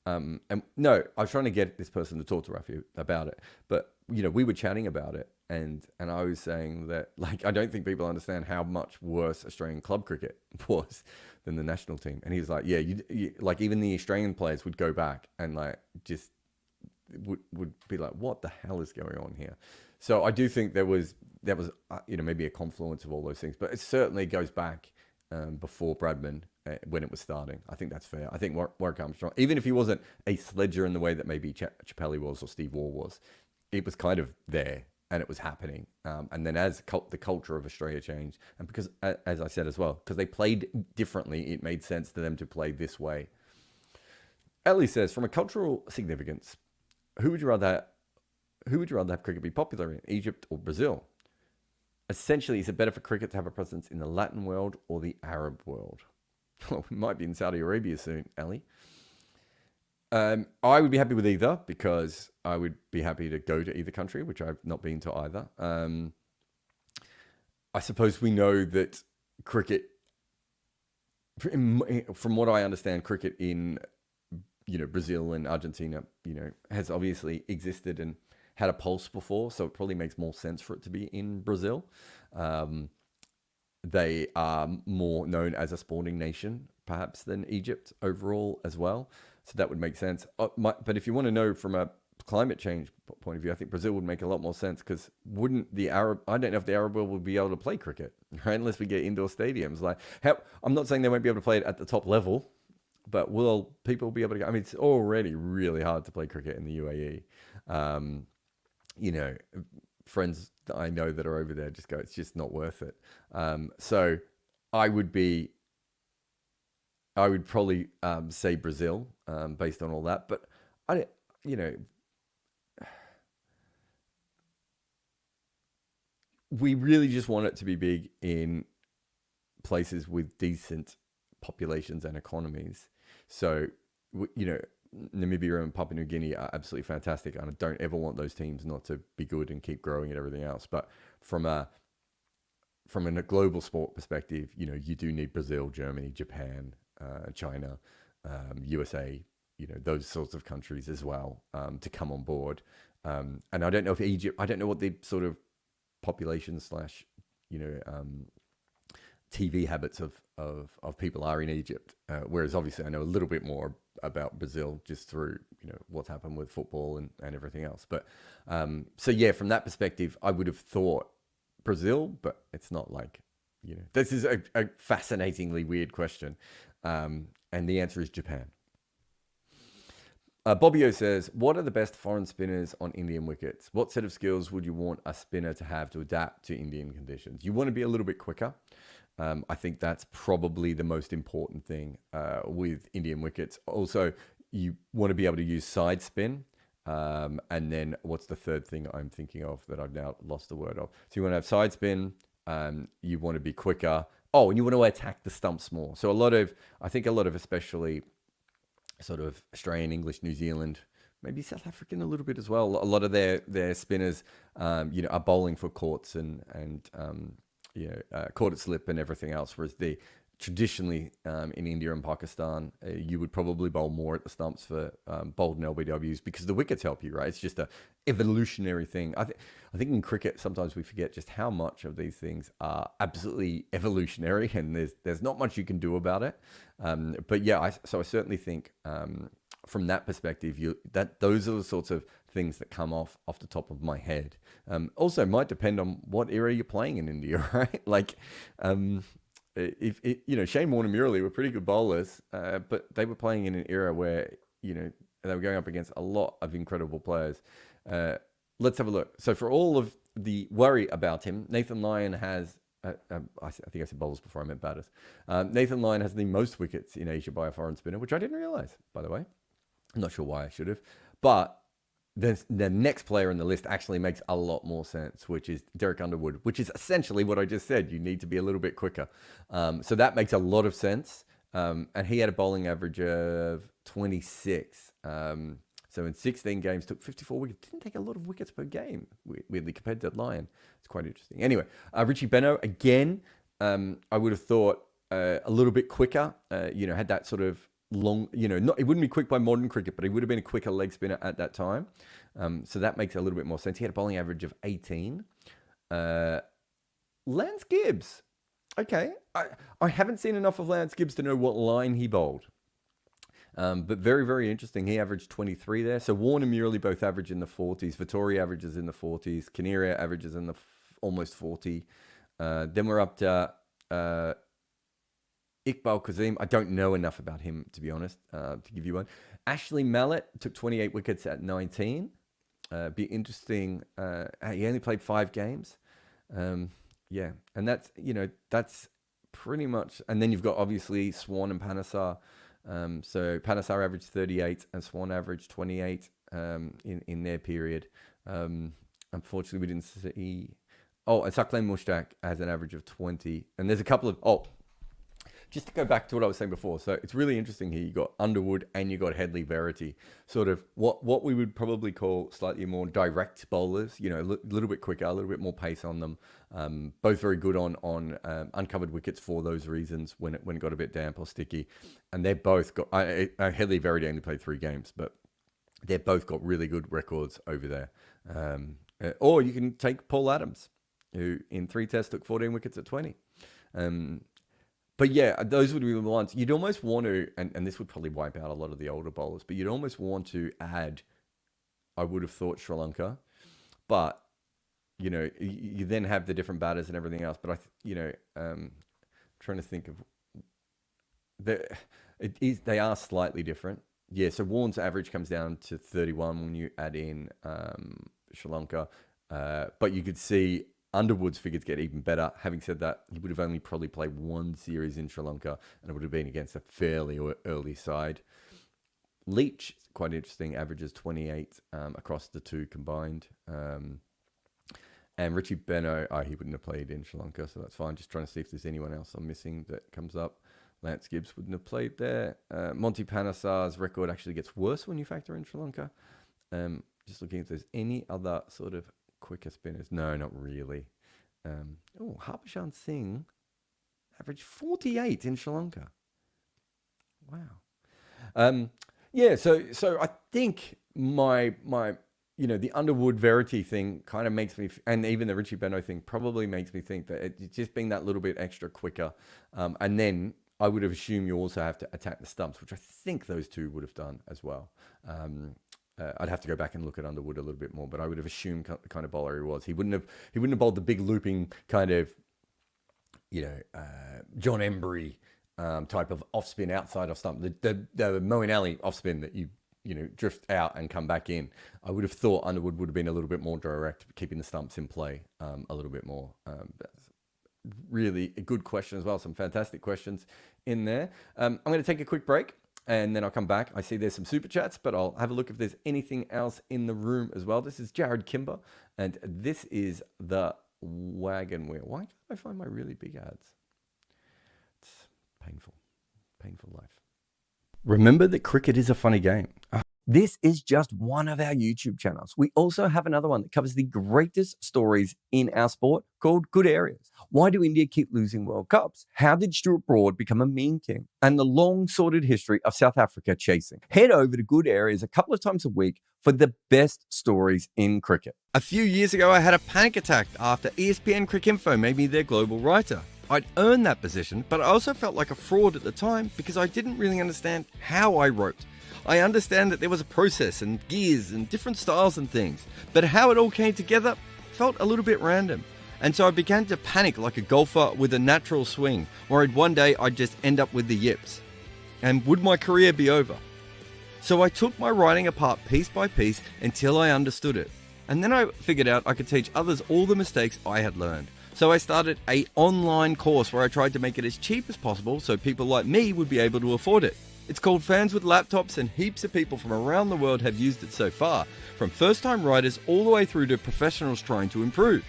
And no, I was trying to get this person to talk to Rafi about it, but we were chatting about it, and I was saying that, like, I don't think people understand how much worse Australian club cricket was than the national team. And he was like, yeah, you like, even the Australian players would go back and like just would be like, what the hell is going on here? So I do think there was maybe a confluence of all those things, but it certainly goes back before Bradman when it was starting. I think that's fair. I think Warwick Armstrong, even if he wasn't a sledger in the way that maybe Chappelli was or Steve Waugh was, it was kind of there and it was happening. And then as the culture of Australia changed, and because, as I said as well, because they played differently, it made sense to them to play this way. Ellie says, from a cultural significance, who would you rather have cricket be popular in, Egypt or Brazil? Essentially, is it better for cricket to have a presence in the Latin world or the Arab world? Well, we might be in Saudi Arabia soon, Ellie. I would be happy with either, because I would be happy to go to either country, which I've not been to either. I suppose we know that cricket, from what I understand, cricket in Brazil and Argentina, has obviously existed and had a pulse before, so it probably makes more sense for it to be in Brazil. They are more known as a sporting nation, perhaps, than Egypt overall as well. So that would make sense. But if you want to know from a climate change point of view, I think Brazil would make a lot more sense, because I don't know if the Arab world would be able to play cricket, right? Unless we get indoor stadiums. I'm not saying they won't be able to play it at the top level, but will people be able to go? I mean, it's already really hard to play cricket in the UAE. Friends that I know that are over there just go, it's just not worth it. So I would probably say Brazil, based on all that. But we really just want it to be big in places with decent populations and economies. So, Namibia and Papua New Guinea are absolutely fantastic, and I don't ever want those teams not to be good and keep growing and everything else. But from a global sport perspective, you do need Brazil, Germany, Japan, China, USA, those sorts of countries as well, to come on board. And I don't know if Egypt, I don't know what the sort of population / TV habits of people are in Egypt. Whereas obviously I know a little bit more about Brazil just through, what's happened with football and everything else. But so yeah, from that perspective, I would have thought Brazil, but it's not like, this is a fascinatingly weird question. And the answer is Japan. Bobbio says, what are the best foreign spinners on Indian wickets? What set of skills would you want a spinner to have to adapt to Indian conditions? You want to be a little bit quicker. I think that's probably the most important thing with Indian wickets. Also, you want to be able to use side spin. And then what's the third thing I'm thinking of that I've now lost the word of? So you want to have side spin. You want to be quicker. Oh, and you want to attack the stumps more. So I think a lot of especially sort of Australian, English, New Zealand, maybe South African a little bit as well. A lot of their spinners, are bowling for courts and caught at slip and everything else. Whereas the traditionally in India and Pakistan, you would probably bowl more at the stumps for bowled and LBWs because the wickets help you, right? It's just a evolutionary thing. I think in cricket sometimes we forget just how much of these things are absolutely evolutionary, and there's not much you can do about it. But yeah, I certainly think from that perspective, those are the sorts of things that come off the top of my head. Also, might depend on what era you're playing in India, right? Like. If Shane Warne and Murali were pretty good bowlers, but they were playing in an era where they were going up against a lot of incredible players. Let's have a look. So for all of the worry about him, Nathan Lyon has. I think I said bowlers before I meant batters. Nathan Lyon has the most wickets in Asia by a foreign spinner, which I didn't realize, by the way. I'm not sure why I should have, but. The next player on the list actually makes a lot more sense, which is Derek Underwood, which is essentially what I just said. You need to be a little bit quicker. So that makes a lot of sense. And he had a bowling average of 26. So in 16 games, took 54 wickets. Didn't take a lot of wickets per game, weirdly, compared to Lyon. It's quite interesting. Anyway, Richie Benaud, again, I would have thought a little bit quicker, had that sort of long, it wouldn't be quick by modern cricket, but he would have been a quicker leg spinner at that time. So that makes a little bit more sense. He had a bowling average of 18. Lance Gibbs. Okay. I haven't seen enough of Lance Gibbs to know what line he bowled. But very, very interesting. He averaged 23 there. So Warne and Murali both average in the 40s. Vittori averages in the 40s. Kaneria averages in the almost 40. Then we're up to Iqbal Kazim. I don't know enough about him, to be honest, to give you one. Ashley Mallett took 28 wickets at 19. Be interesting. He only played 5 games. Yeah, and that's pretty much. And then you've got obviously Swan and Panesar. So Panesar averaged 38 and Swan averaged 28 in their period. Unfortunately, we didn't see. Oh, and Sakleen Mushtaq has an average of 20. And there's a couple of. Just to go back to what I was saying before, so it's really interesting here. You got Underwood and you got Headley Verity, sort of what we would probably call slightly more direct bowlers. A little bit quicker, a little bit more pace on them. Both very good on uncovered wickets for those reasons when it got a bit damp or sticky. And they're both got. Headley Verity only played 3 games, but they've both got really good records over there. Or you can take Paul Adams, who in 3 tests took 14 wickets at 20. But yeah, those would be the ones you'd almost want to, and this would probably wipe out a lot of the older bowlers, but you'd almost want to add, I would have thought, Sri Lanka, but, you then have the different batters and everything else. But trying to think of, they are slightly different. Yeah, so Warne's average comes down to 31 when you add in Sri Lanka, but you could see Underwood's figures get even better. Having said that, he would have only probably played 1 series in Sri Lanka, and it would have been against a fairly early side. Leach, quite interesting, averages 28 across the 2 combined. And Richie Benaud, he wouldn't have played in Sri Lanka, so that's fine. Just trying to see if there's anyone else I'm missing that comes up. Lance Gibbs wouldn't have played there. Monty Panesar's record actually gets worse when you factor in Sri Lanka. Just looking if there's any other sort of quicker spinners. No, not really. Harbhajan Singh averaged 48 in Sri Lanka. Wow. So I think my the Underwood Verity thing kind of makes me, and even the Richie Benaud thing probably makes me think that it's just being that little bit extra quicker. And then I would have assumed you also have to attack the stumps, which I think those 2 would have done as well. I'd have to go back and look at Underwood a little bit more, but I would have assumed the kind of bowler he was. He wouldn't have bowled the big looping kind of, John Embry type of off spin outside off stump. The Moeen Ali off spin that you drift out and come back in. I would have thought Underwood would have been a little bit more direct, keeping the stumps in play a little bit more. That's really a good question as well. Some fantastic questions in there. I'm going to take a quick break. And then I'll come back. I see there's some super chats, but I'll have a look if there's anything else in the room as well. This is Jarrod Kimber, and this is the Wagon Wheel. Why can't I find my really big ads? It's painful life. Remember that cricket is a funny game. This is just one of our YouTube channels. We also have another one that covers the greatest stories in our sport called Good Areas. Why do India keep losing World Cups? How did Stuart Broad become a meme king? And the long sordid history of South Africa chasing. Head over to Good Areas a couple of times a week for the best stories in cricket. A few years ago, I had a panic attack after ESPN Cricinfo made me their global writer. I'd earned that position, but I also felt like a fraud at the time because I didn't really understand how I wrote. I understand that there was a process and gears and different styles and things, but how it all came together felt a little bit random. And so I began to panic like a golfer with a natural swing, worried one day I'd just end up with the yips. And would my career be over? So I took my writing apart piece by piece until I understood it. And then I figured out I could teach others all the mistakes I had learned. So I started an online course where I tried to make it as cheap as possible so people like me would be able to afford it. It's called Fans with Laptops, and heaps of people from around the world have used it so far, from first-time writers all the way through to professionals trying to improve.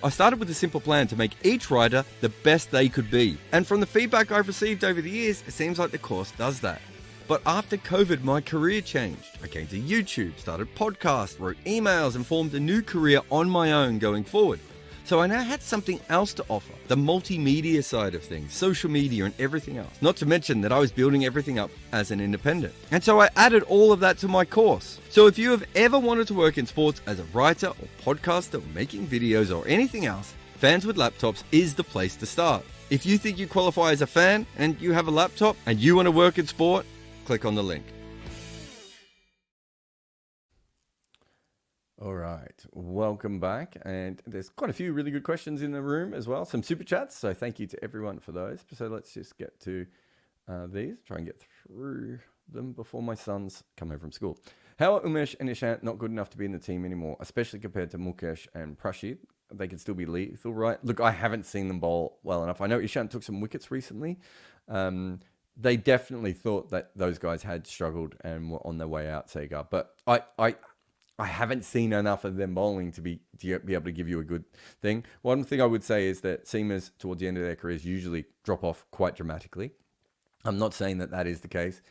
I started with a simple plan to make each writer the best they could be, and from the feedback I've received over the years, it seems like the course does that. But after COVID, my career changed. I came to YouTube, started podcasts, wrote emails, and formed a new career on my own going forward. So I now had something else to offer, the multimedia side of things, social media and everything else. Not to mention that I was building everything up as an independent. And so I added all of that to my course. So if you have ever wanted to work in sports as a writer or podcaster, making videos or anything else, Fans with Laptops is the place to start. If you think you qualify as a fan and you have a laptop and you want to work in sport, click on the link. All right, welcome back. And there's quite a few really good questions in the room as well. Some super chats, so thank you to everyone for those. So let's just get to these, try and get through them before my sons come home from school. How are Umesh and Ishant not good enough to be in the team anymore, especially compared to Mukesh and Prashid? They could still be lethal, right? Look, I haven't seen them bowl well enough. I know Ishant took some wickets recently. They definitely thought that those guys had struggled and were on their way out, Sega. But I haven't seen enough of them bowling to be able to give you a good thing. One thing I would say is that seamers towards the end of their careers usually drop off quite dramatically. I'm not saying that that is the case.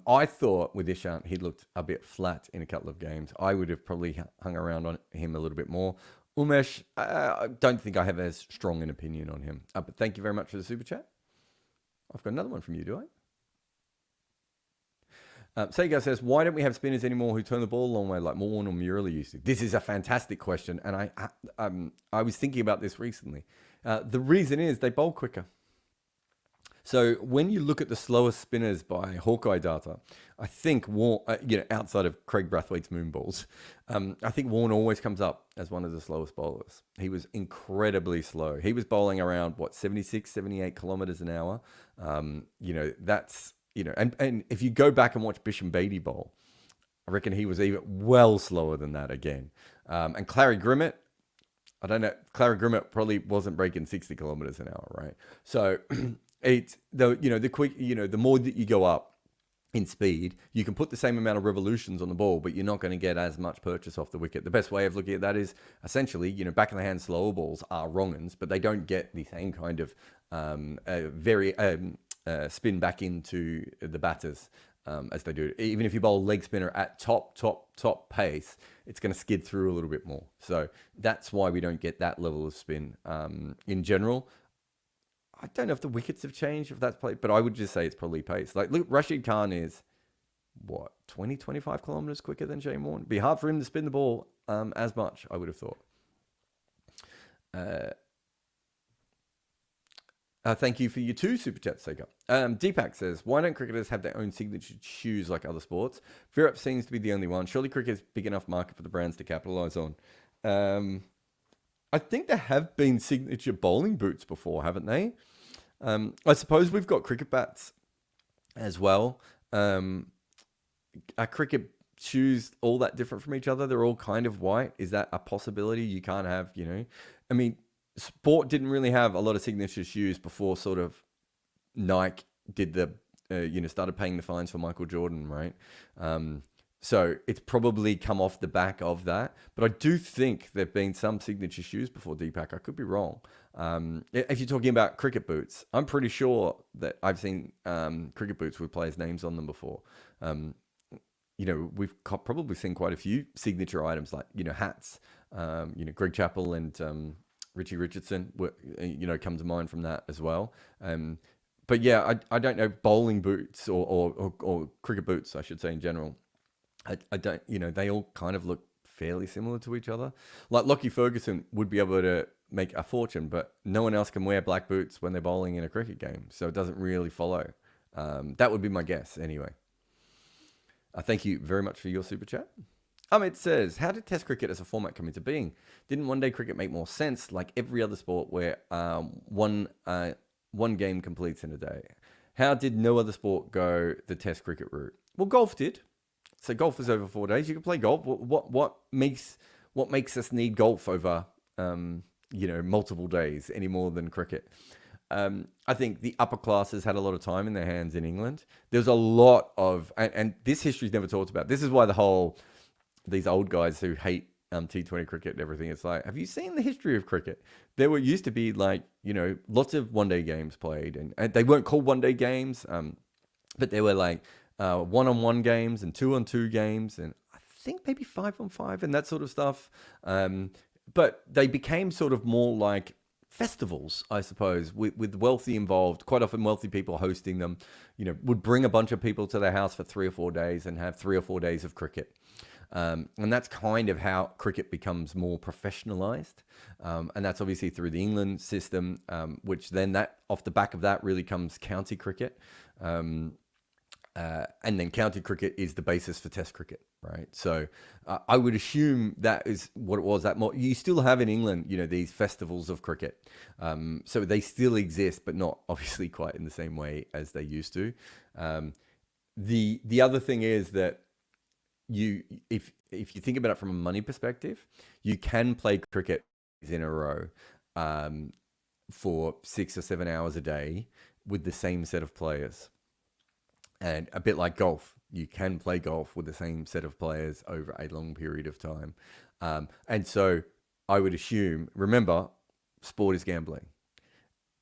I thought with Ishant, he looked a bit flat in a couple of games. I would have probably hung around on him a little bit more. Umesh, I don't think I have as strong an opinion on him. But thank you very much for the super chat. I've got another one from you, do I? Sega says, why don't we have spinners anymore who turn the ball a long way like Morn or Murali used to? This is a fantastic question, and I was thinking about this recently. The reason is they bowl quicker. So when you look at the slowest spinners by Hawkeye data, I think Warren, outside of Craig Brathwaite's moon balls, I think Warren always comes up as one of the slowest bowlers. He was incredibly slow. He was bowling around 76, 78 kilometers an hour. That's. And if you go back and watch Bisham Beatty bowl, I reckon he was even well slower than that again. And Clary Grimmett, I don't know, Clary Grimmett probably wasn't breaking 60 kilometers an hour, right? So the more that you go up in speed, you can put the same amount of revolutions on the ball, but you're not going to get as much purchase off the wicket. The best way of looking at that is essentially, back in the hand slower balls are wrong-uns, but they don't get the same kind of spin back into the batters as they do. Even if you bowl a leg spinner at top pace, it's going to skid through a little bit more. So that's why we don't get that level of spin in general. I don't know if the wickets have changed, if that's played, but I would just say it's probably pace. Like, look, Rashid Khan is, 20, 25 kilometers quicker than Shane Warne? It'd be hard for him to spin the ball as much, I would have thought. Thank you for your 2 super chats, Sega. Deepak says, why don't cricketers have their own signature shoes like other sports? Virat seems to be the only one. Surely cricket is a big enough market for the brands to capitalize on. I think there have been signature bowling boots before, haven't they? I suppose we've got cricket bats as well. Are cricket shoes all that different from each other? They're all kind of white. Is that a possibility? You can't have, sport didn't really have a lot of signature shoes before sort of Nike did started paying the fines for Michael Jordan, right? So it's probably come off the back of that. But I do think there have been some signature shoes before, Deepak. I could be wrong. If you're talking about cricket boots, I'm pretty sure that I've seen cricket boots with players' names on them before. we've probably seen quite a few signature items like, hats. Greg Chappell and Richie Richardson, come to mind from that as well. But yeah, I don't know, bowling boots or cricket boots, I should say in general. I don't, they all kind of look fairly similar to each other. Like Lockie Ferguson would be able to make a fortune, but no one else can wear black boots when they're bowling in a cricket game. So it doesn't really follow. That would be my guess anyway. Thank you very much for your super chat. It says, how did Test cricket as a format come into being? Didn't one-day cricket make more sense, like every other sport where one game completes in a day? How did no other sport go the Test cricket route? Well, golf did. So golf is over 4 days. You can play golf. What makes us need golf over multiple days any more than cricket? I think the upper classes had a lot of time in their hands in England. There's a lot of, and this history's never talked about. This is why these old guys who hate T20 cricket and everything, it's like, have you seen the history of cricket? There used to be lots of one-day games played, and they weren't called one-day games, but they were like one-on-one games and two-on-two games, and I think maybe 5-on-5 and that sort of stuff. But they became sort of more like festivals, I suppose, with wealthy involved. Quite often wealthy people hosting them, would bring a bunch of people to their house for 3 or 4 days and have 3 or 4 days of cricket. And that's kind of how cricket becomes more professionalized. And that's obviously through the England system, which then that off the back of that really comes county cricket. And then county cricket is the basis for Test cricket, right? So I would assume that is what it was. That more, you still have in England, these festivals of cricket. So they still exist, but not obviously quite in the same way as they used to. The other thing is that if you think about it from a money perspective, you can play cricket in a row for 6 or 7 hours a day with the same set of players. And a bit like golf, you can play golf with the same set of players over a long period of time. And so I would assume, remember, sport is gambling.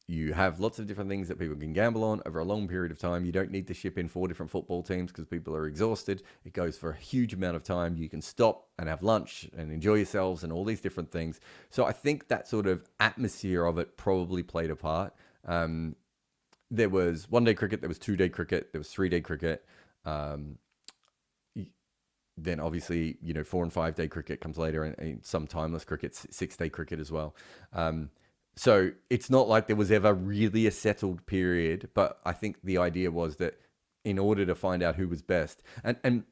You have lots of different things that people can gamble on over a long period of time. You don't need to ship in 4 different football teams because people are exhausted. It goes for a huge amount of time. You can stop and have lunch and enjoy yourselves and all these different things. So I think that sort of atmosphere of it probably played a part. There was one-day cricket, there was 2-day cricket, there was 3-day cricket. Then obviously, 4 and 5-day cricket comes later, and some timeless cricket, 6-day cricket as well. So it's not like there was ever really a settled period, but I think the idea was that in order to find out who was best, and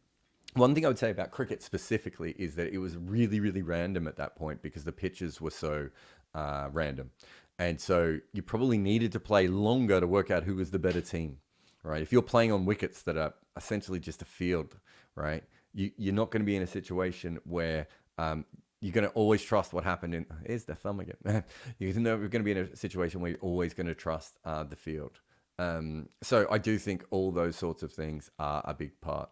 one thing I would say about cricket specifically is that it was really, really random at that point because the pitches were so random. And so you probably needed to play longer to work out who was the better team, right? If you're playing on wickets that are essentially just a field, right? You're not going to be in a situation where you're going to always trust what happened in... Here's the thumb again. You're going to be in a situation where you're always going to trust the field. So I do think all those sorts of things are a big part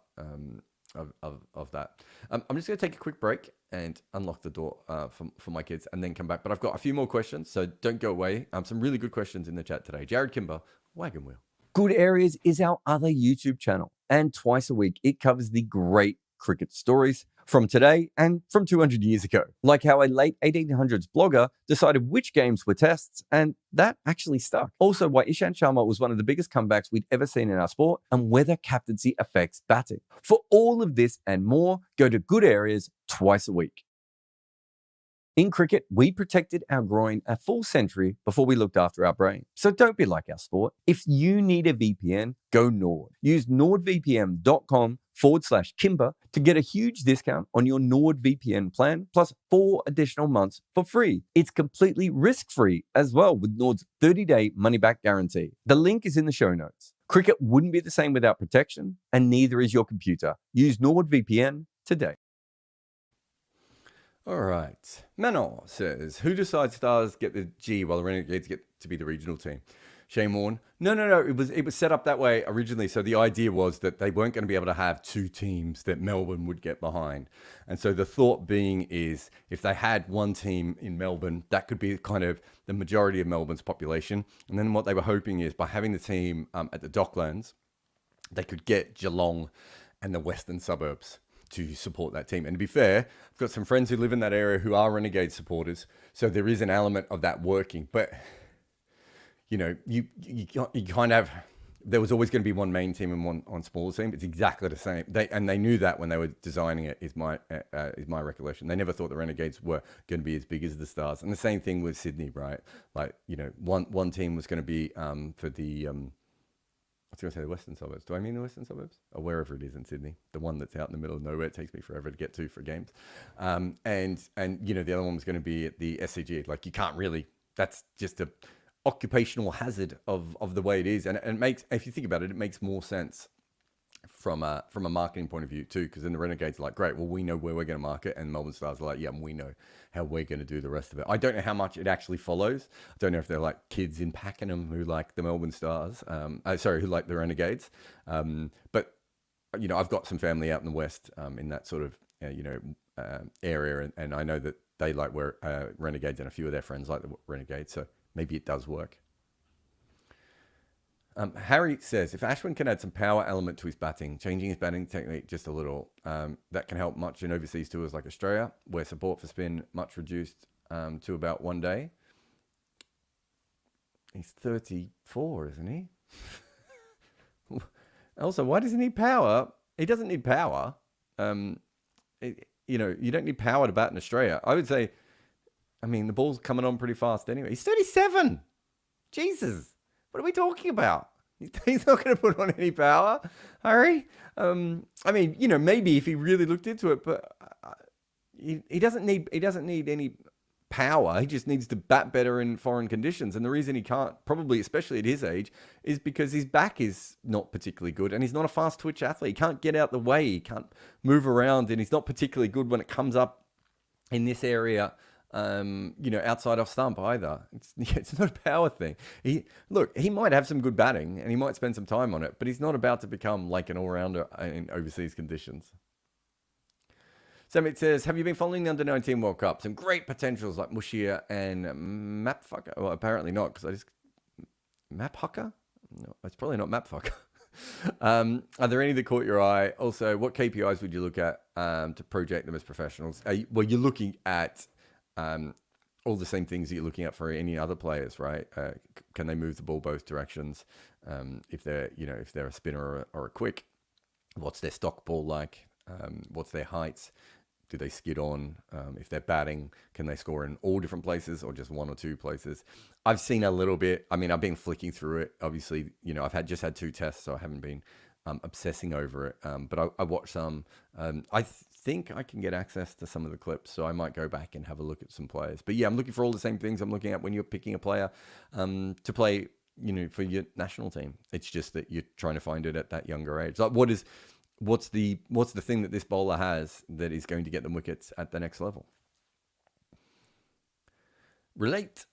of that. I'm just going to take a quick break and unlock the door for my kids and then come back. But I've got a few more questions, so don't go away. Some really good questions in the chat today. Jarrod Kimber, Wagon Wheel. Good Areas is our other YouTube channel, and twice a week it covers the great cricket stories from today and from 200 years ago, like how a late 1800s blogger decided which games were tests, and that actually stuck. Also, why Ishant Sharma was one of the biggest comebacks we'd ever seen in our sport, and whether captaincy affects batting. For all of this and more, go to Good Areas twice a week. In cricket, we protected our groin a full century before we looked after our brain. So don't be like our sport. If you need a VPN, go Nord. Use nordvpn.com/Kimber to get a huge discount on your NordVPN plan, plus 4 additional months for free. It's completely risk-free as well with Nord's 30-day money-back guarantee. The link is in the show notes. Cricket wouldn't be the same without protection, and neither is your computer. Use NordVPN today. All right. Manon says, who decides Stars get the G while the Renegades get to be the regional team? Shane Warne. No. It was set up that way originally. So the idea was that they weren't going to be able to have 2 teams that Melbourne would get behind. And so the thought being is if they had 1 team in Melbourne, that could be kind of the majority of Melbourne's population. And then what they were hoping is by having the team at the Docklands, they could get Geelong and the western suburbs to support that team. And to be fair, I've got some friends who live in that area who are Renegade supporters, so there is an element of that working. But you know, you kind of have, there was always going to be one main team and one on smaller team. It's exactly the same. They knew that when they were designing it. Is my recollection. They never thought the Renegades were going to be as big as the Stars. And the same thing with Sydney, right? Like, you know, one team was going to be for the I was going to say the western suburbs. Do I mean the western suburbs? Or wherever it is in Sydney, the one that's out in the middle of nowhere. It takes me forever to get to for games. And you know, the other one was going to be at the SCG. Like, you can't really. That's just a occupational hazard of the way it is, and it makes, if you think about it, it makes more sense from a marketing point of view too, because then the Renegades are like, great, well, we know where we're going to market, and Melbourne Stars are like, yeah, we know how we're going to do the rest of it. I don't know how much it actually follows. I don't know if they're like kids in Pakenham who like the Melbourne Stars, who like the Renegades, but you know, I've got some family out in the west in that sort of area, and I know that they like Renegades, and a few of their friends like the Renegades, so maybe it does work. Harry says, if Ashwin can add some power element to his batting, changing his batting technique just a little, that can help much in overseas tours like Australia, where support for spin much reduced to about 1 day. He's 34, isn't he? Also, why does he need power? He doesn't need power. You don't need power to bat in Australia. I would say, I mean, the ball's coming on pretty fast anyway. He's 37. Jesus. What are we talking about? He's not going to put on any power, Harry. I mean, you know, maybe if he really looked into it, but he doesn't need any power. He just needs to bat better in foreign conditions. And the reason he can't, probably especially at his age, is because his back is not particularly good, and he's not a fast twitch athlete. He can't get out the way. He can't move around, and he's not particularly good when it comes up in this area. Outside off stump either. It's not a power thing. He might have some good batting and he might spend some time on it, but he's not about to become like an all-rounder in overseas conditions. Samit says, have you been following the Under-19 World Cup? Some great potentials like Mushia and Mapfucker. Well, apparently not, because Maphucker? No, it's probably not Mapfucker. Are there any that caught your eye? Also, what KPIs would you look at to project them as professionals? You're looking at all the same things that you're looking at for any other players, right? Can they move the ball both directions? If they're a spinner or a quick, what's their stock ball like? What's their heights? Do they skid on? If they're batting, can they score in all different places or just one or two places? I've seen a little bit. I mean, I've been flicking through it. Obviously, I've just had 2 tests, so I haven't been obsessing over it. But I watched some. I think I can get access to some of the clips, so I might go back and have a look at some players. But yeah, I'm looking for all the same things I'm looking at when you're picking a player to play, for your national team. It's just that you're trying to find it at that younger age. Like, what's the thing that this bowler has that is going to get them wickets at the next level? Relate.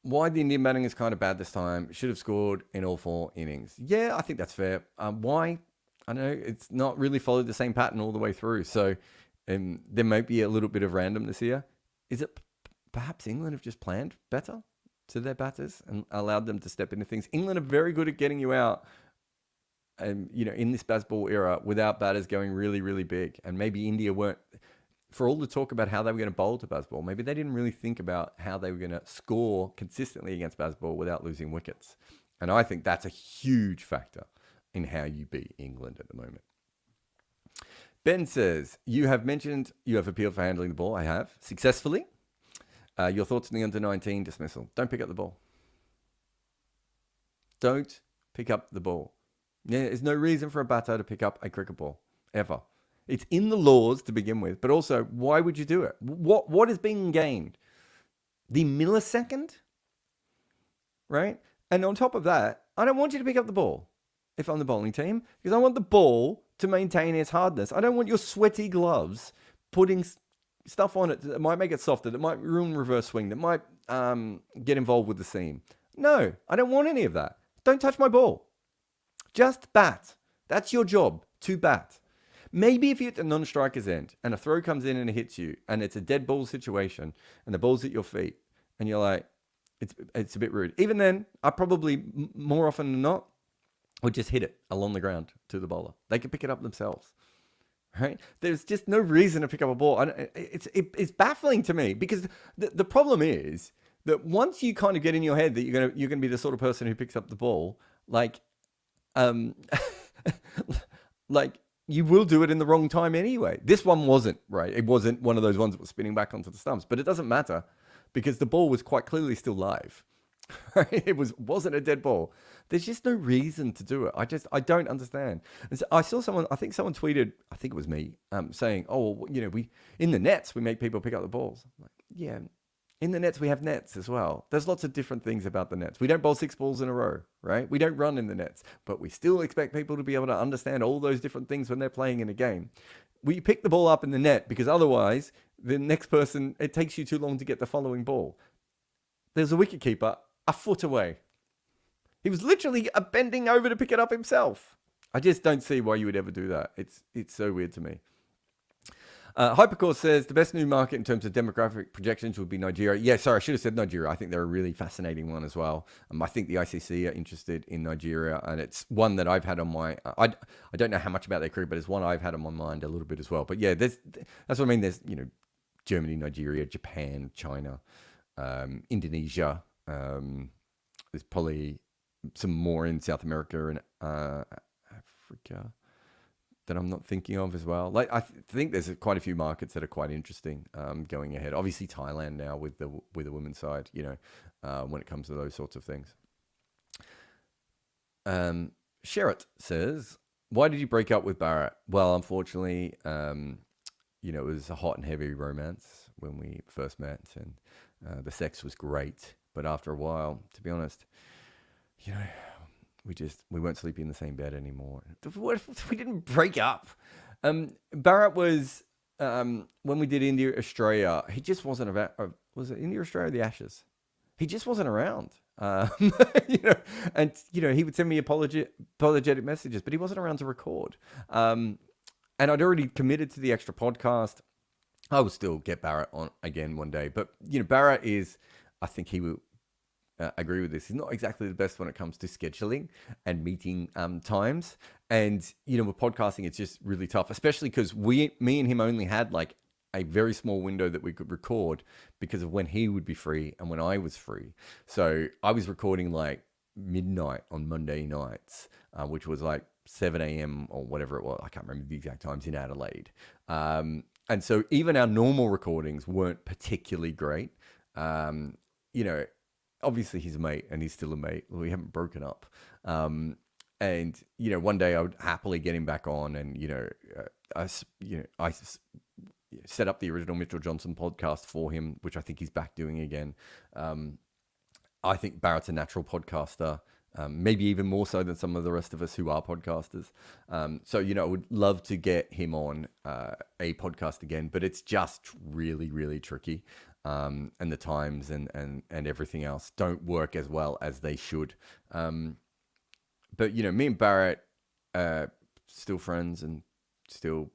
Why the Indian batting is kind of bad this time. Should have scored in all 4 innings. Yeah, I think that's fair. Why? I know it's not really followed the same pattern all the way through. So there might be a little bit of randomness here. Is it perhaps England have just planned better to their batters and allowed them to step into things? England are very good at getting you out, in this Bazball era without batters going really, really big. And maybe India weren't, for all the talk about how they were going to bowl to Bazball, maybe they didn't really think about how they were going to score consistently against Bazball without losing wickets. And I think that's a huge factor in how you beat England at the moment. Ben says, you have mentioned you have appealed for handling the ball. I have, successfully. Your thoughts on the under-19 dismissal? Don't pick up the ball. Don't pick up the ball. Yeah, there's no reason for a batter to pick up a cricket ball, ever. It's in the laws to begin with, but also, why would you do it? What is being gained? The millisecond? Right? And on top of that, I don't want you to pick up the ball if I'm the bowling team, because I want the ball to maintain its hardness. I don't want your sweaty gloves putting stuff on it that might make it softer, that might ruin reverse swing, that might get involved with the seam. No, I don't want any of that. Don't touch my ball. Just bat. That's your job, to bat. Maybe if you're at the non-striker's end and a throw comes in and it hits you and it's a dead ball situation and the ball's at your feet and you're like, it's a bit rude. Even then, I probably, more often than not, or just hit it along the ground to the bowler. They can pick it up themselves. Right? There's just no reason to pick up a ball. It's baffling to me because the problem is that once you kind of get in your head that you're gonna be the sort of person who picks up the ball, like like you will do it in the wrong time anyway. This one wasn't, right? It wasn't one of those ones that was spinning back onto the stumps, but it doesn't matter because the ball was quite clearly still live. It wasn't a dead ball. There's just no reason to do it. I don't understand. And so I saw someone, I think someone tweeted, I think it was me, saying, "Oh, well, we in the nets we make people pick up the balls." I'm like, yeah, in the nets we have nets as well. There's lots of different things about the nets. We don't bowl 6 balls in a row, right? We don't run in the nets, but we still expect people to be able to understand all those different things when they're playing in a game. We pick the ball up in the net because otherwise the next person, it takes you too long to get the following ball. There's a wicketkeeper a foot away. He was literally bending over to pick it up himself. I just don't see why you would ever do that. It's so weird to me. Hypercore says the best new market in terms of demographic projections would be Nigeria. Yeah, sorry, I should have said Nigeria. I think they're a really fascinating one as well. I think the ICC are interested in Nigeria, and it's one that I've had on my. I don't know how much about their cricket, but it's one I've had on my mind a little bit as well. But yeah, that's what I mean. There's Germany, Nigeria, Japan, China, Indonesia. There's probably some more in South America and Africa that I'm not thinking of as well. Like I think there's quite a few markets that are quite interesting going ahead. Obviously Thailand now with the women's side, when it comes to those sorts of things. Sherritt says, "Why did you break up with Barrett?" Well, unfortunately, it was a hot and heavy romance when we first met, and the sex was great. But after a while, to be honest, we weren't sleeping in the same bed anymore. We didn't break up. Barrett was, when we did India, Australia, he just wasn't about, was it India, Australia, or the Ashes? He just wasn't around. And he would send me apologetic messages, but he wasn't around to record. And I'd already committed to the extra podcast. I will still get Barrett on again one day. But, Barrett is, I think he will agree with this. He's not exactly the best when it comes to scheduling and meeting times. And, with podcasting, it's just really tough, especially because me and him only had like a very small window that we could record because of when he would be free and when I was free. So I was recording like midnight on Monday nights, which was like 7 a.m. or whatever it was. I can't remember the exact times in Adelaide. And so even our normal recordings weren't particularly great. Obviously he's a mate and he's still a mate. We haven't broken up. And, one day I would happily get him back on and, I set up the original Mitchell Johnson podcast for him, which I think he's back doing again. I think Barrett's a natural podcaster, maybe even more so than some of the rest of us who are podcasters. So, I would love to get him on a podcast again, but it's just really, really tricky. And the times and everything else don't work as well as they should. But, me and Barrett still friends and still,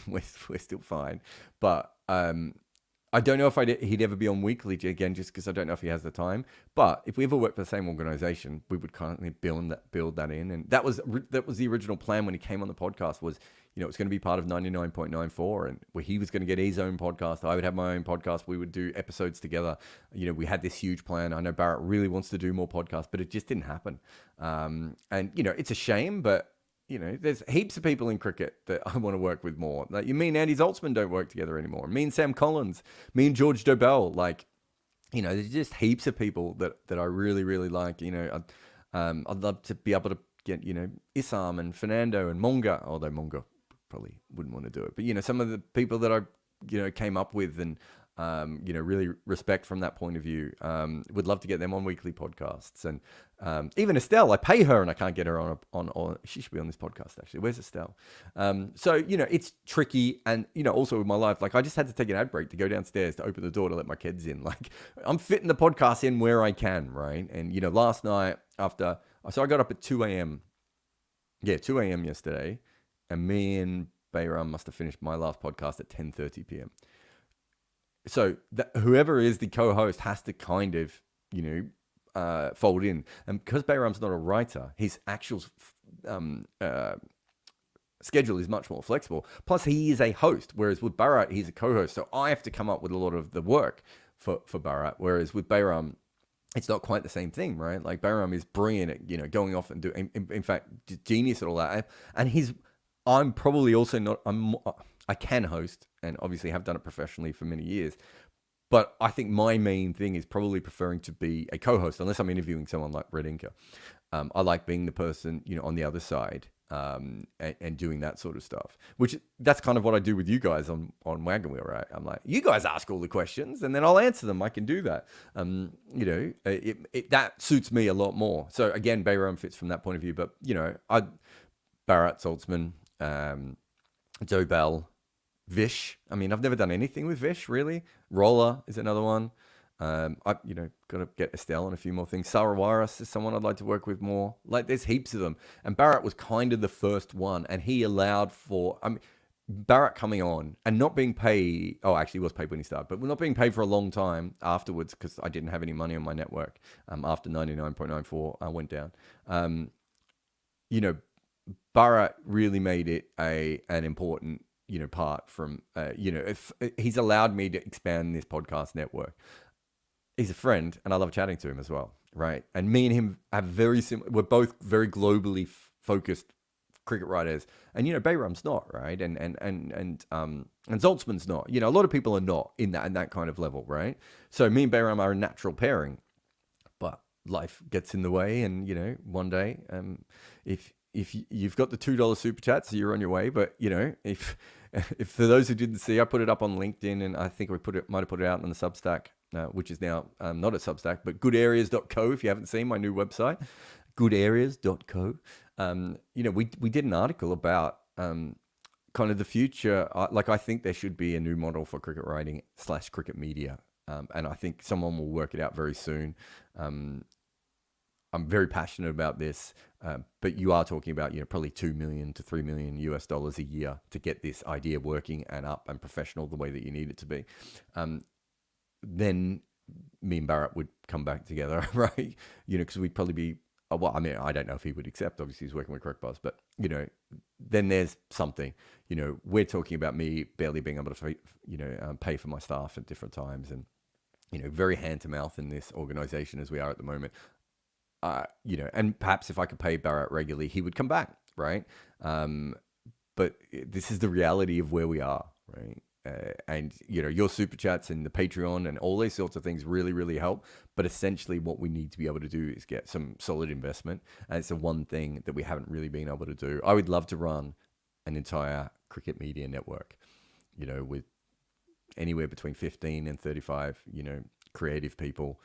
we're still fine. But I don't know if he'd ever be on weekly again, just because I don't know if he has the time. But if we ever worked for the same organization, we would kind of build that in. And that was the original plan when he came on the podcast was, it's going to be part of 99.94 and where he was going to get his own podcast. I would have my own podcast. We would do episodes together. We had this huge plan. I know Barrett really wants to do more podcasts, but it just didn't happen. And, it's a shame, but there's heaps of people in cricket that I want to work with more. Like me and Andy Zaltzman don't work together anymore. Me and Sam Collins, me and George Dobell. Like, there's just heaps of people that I really, really like. I'd love to be able to get, Issam and Fernando and Monga, although Monga probably wouldn't want to do it. But, some of the people that I, came up with and, really respect from that point of view. Would love to get them on weekly podcasts. And even Estelle, I pay her and I can't get her on she should be on this podcast actually. Where's Estelle? So, it's tricky. And, also with my life, like I just had to take an ad break to go downstairs to open the door to let my kids in. Like I'm fitting the podcast in where I can, right? And, last night so I got up at 2 a.m. Yeah, 2 a.m. yesterday. And me and Bayram must have finished my last podcast at 10:30 p.m. So whoever is the co-host has to kind of, fold in. And because Bayram's not a writer, his actual schedule is much more flexible. Plus, he is a host, whereas with Bharat, he's a co-host. So I have to come up with a lot of the work for Bharat, whereas with Bayram, it's not quite the same thing, right? Like Bayram is brilliant at, going off and doing, in fact, genius at all that. And I'm probably also not, I can host and obviously have done it professionally for many years. But I think my main thing is probably preferring to be a co-host, unless I'm interviewing someone like Red Inca. I like being the person, on the other side and doing that sort of stuff, which that's kind of what I do with you guys on Wagon Wheel, right? I'm like, you guys ask all the questions and then I'll answer them. I can do that. That suits me a lot more. So again, Bayram fits from that point of view, but Bharat, Saltzman, Dobell, Vish. I mean, I've never done anything with Vish, really. Roller is another one. Got to get Estelle and a few more things. Sarawaris is someone I'd like to work with more. Like, there's heaps of them. And Bharat was kind of the first one, and he allowed for, Bharat coming on and not being paid. Oh, actually, he was paid when he started, but not being paid for a long time afterwards because I didn't have any money on my network. After 99.94 went down. Bharat really made it an important part from, if he's allowed me to expand this podcast network. He's a friend and I love chatting to him as well. Right. And me and him have very similar, we're both very globally focused cricket writers. And, Bayram's not, right. And Zoltzman's not, a lot of people are not in that kind of level. Right. So me and Bayram are a natural pairing, but life gets in the way. And, one day, if you've got the $2 super chats, you're on your way. But, if for those who didn't see, I put it up on LinkedIn and I think we might have put it out on the Substack, which is now not a Substack, but goodareas.co. If you haven't seen my new website, goodareas.co. We did an article about kind of the future. I think there should be a new model for cricket writing / cricket media. And I think someone will work it out very soon. I'm very passionate about this, but you are talking about, probably $2 million to $3 million US a year to get this idea working and up and professional the way that you need it to be. Then me and Bharat would come back together, right? Because we'd probably be, I don't know if he would accept, obviously he's working with Cricket, but, then there's something, we're talking about me barely being able to, pay for my staff at different times and, very hand to mouth in this organization as we are at the moment. And perhaps if I could pay Bharat regularly, he would come back, right? But this is the reality of where we are, right? And, your super chats and the Patreon and all these sorts of things really, really help. But essentially what we need to be able to do is get some solid investment. And it's the one thing that we haven't really been able to do. I would love to run an entire cricket media network, with anywhere between 15 and 35, creative people,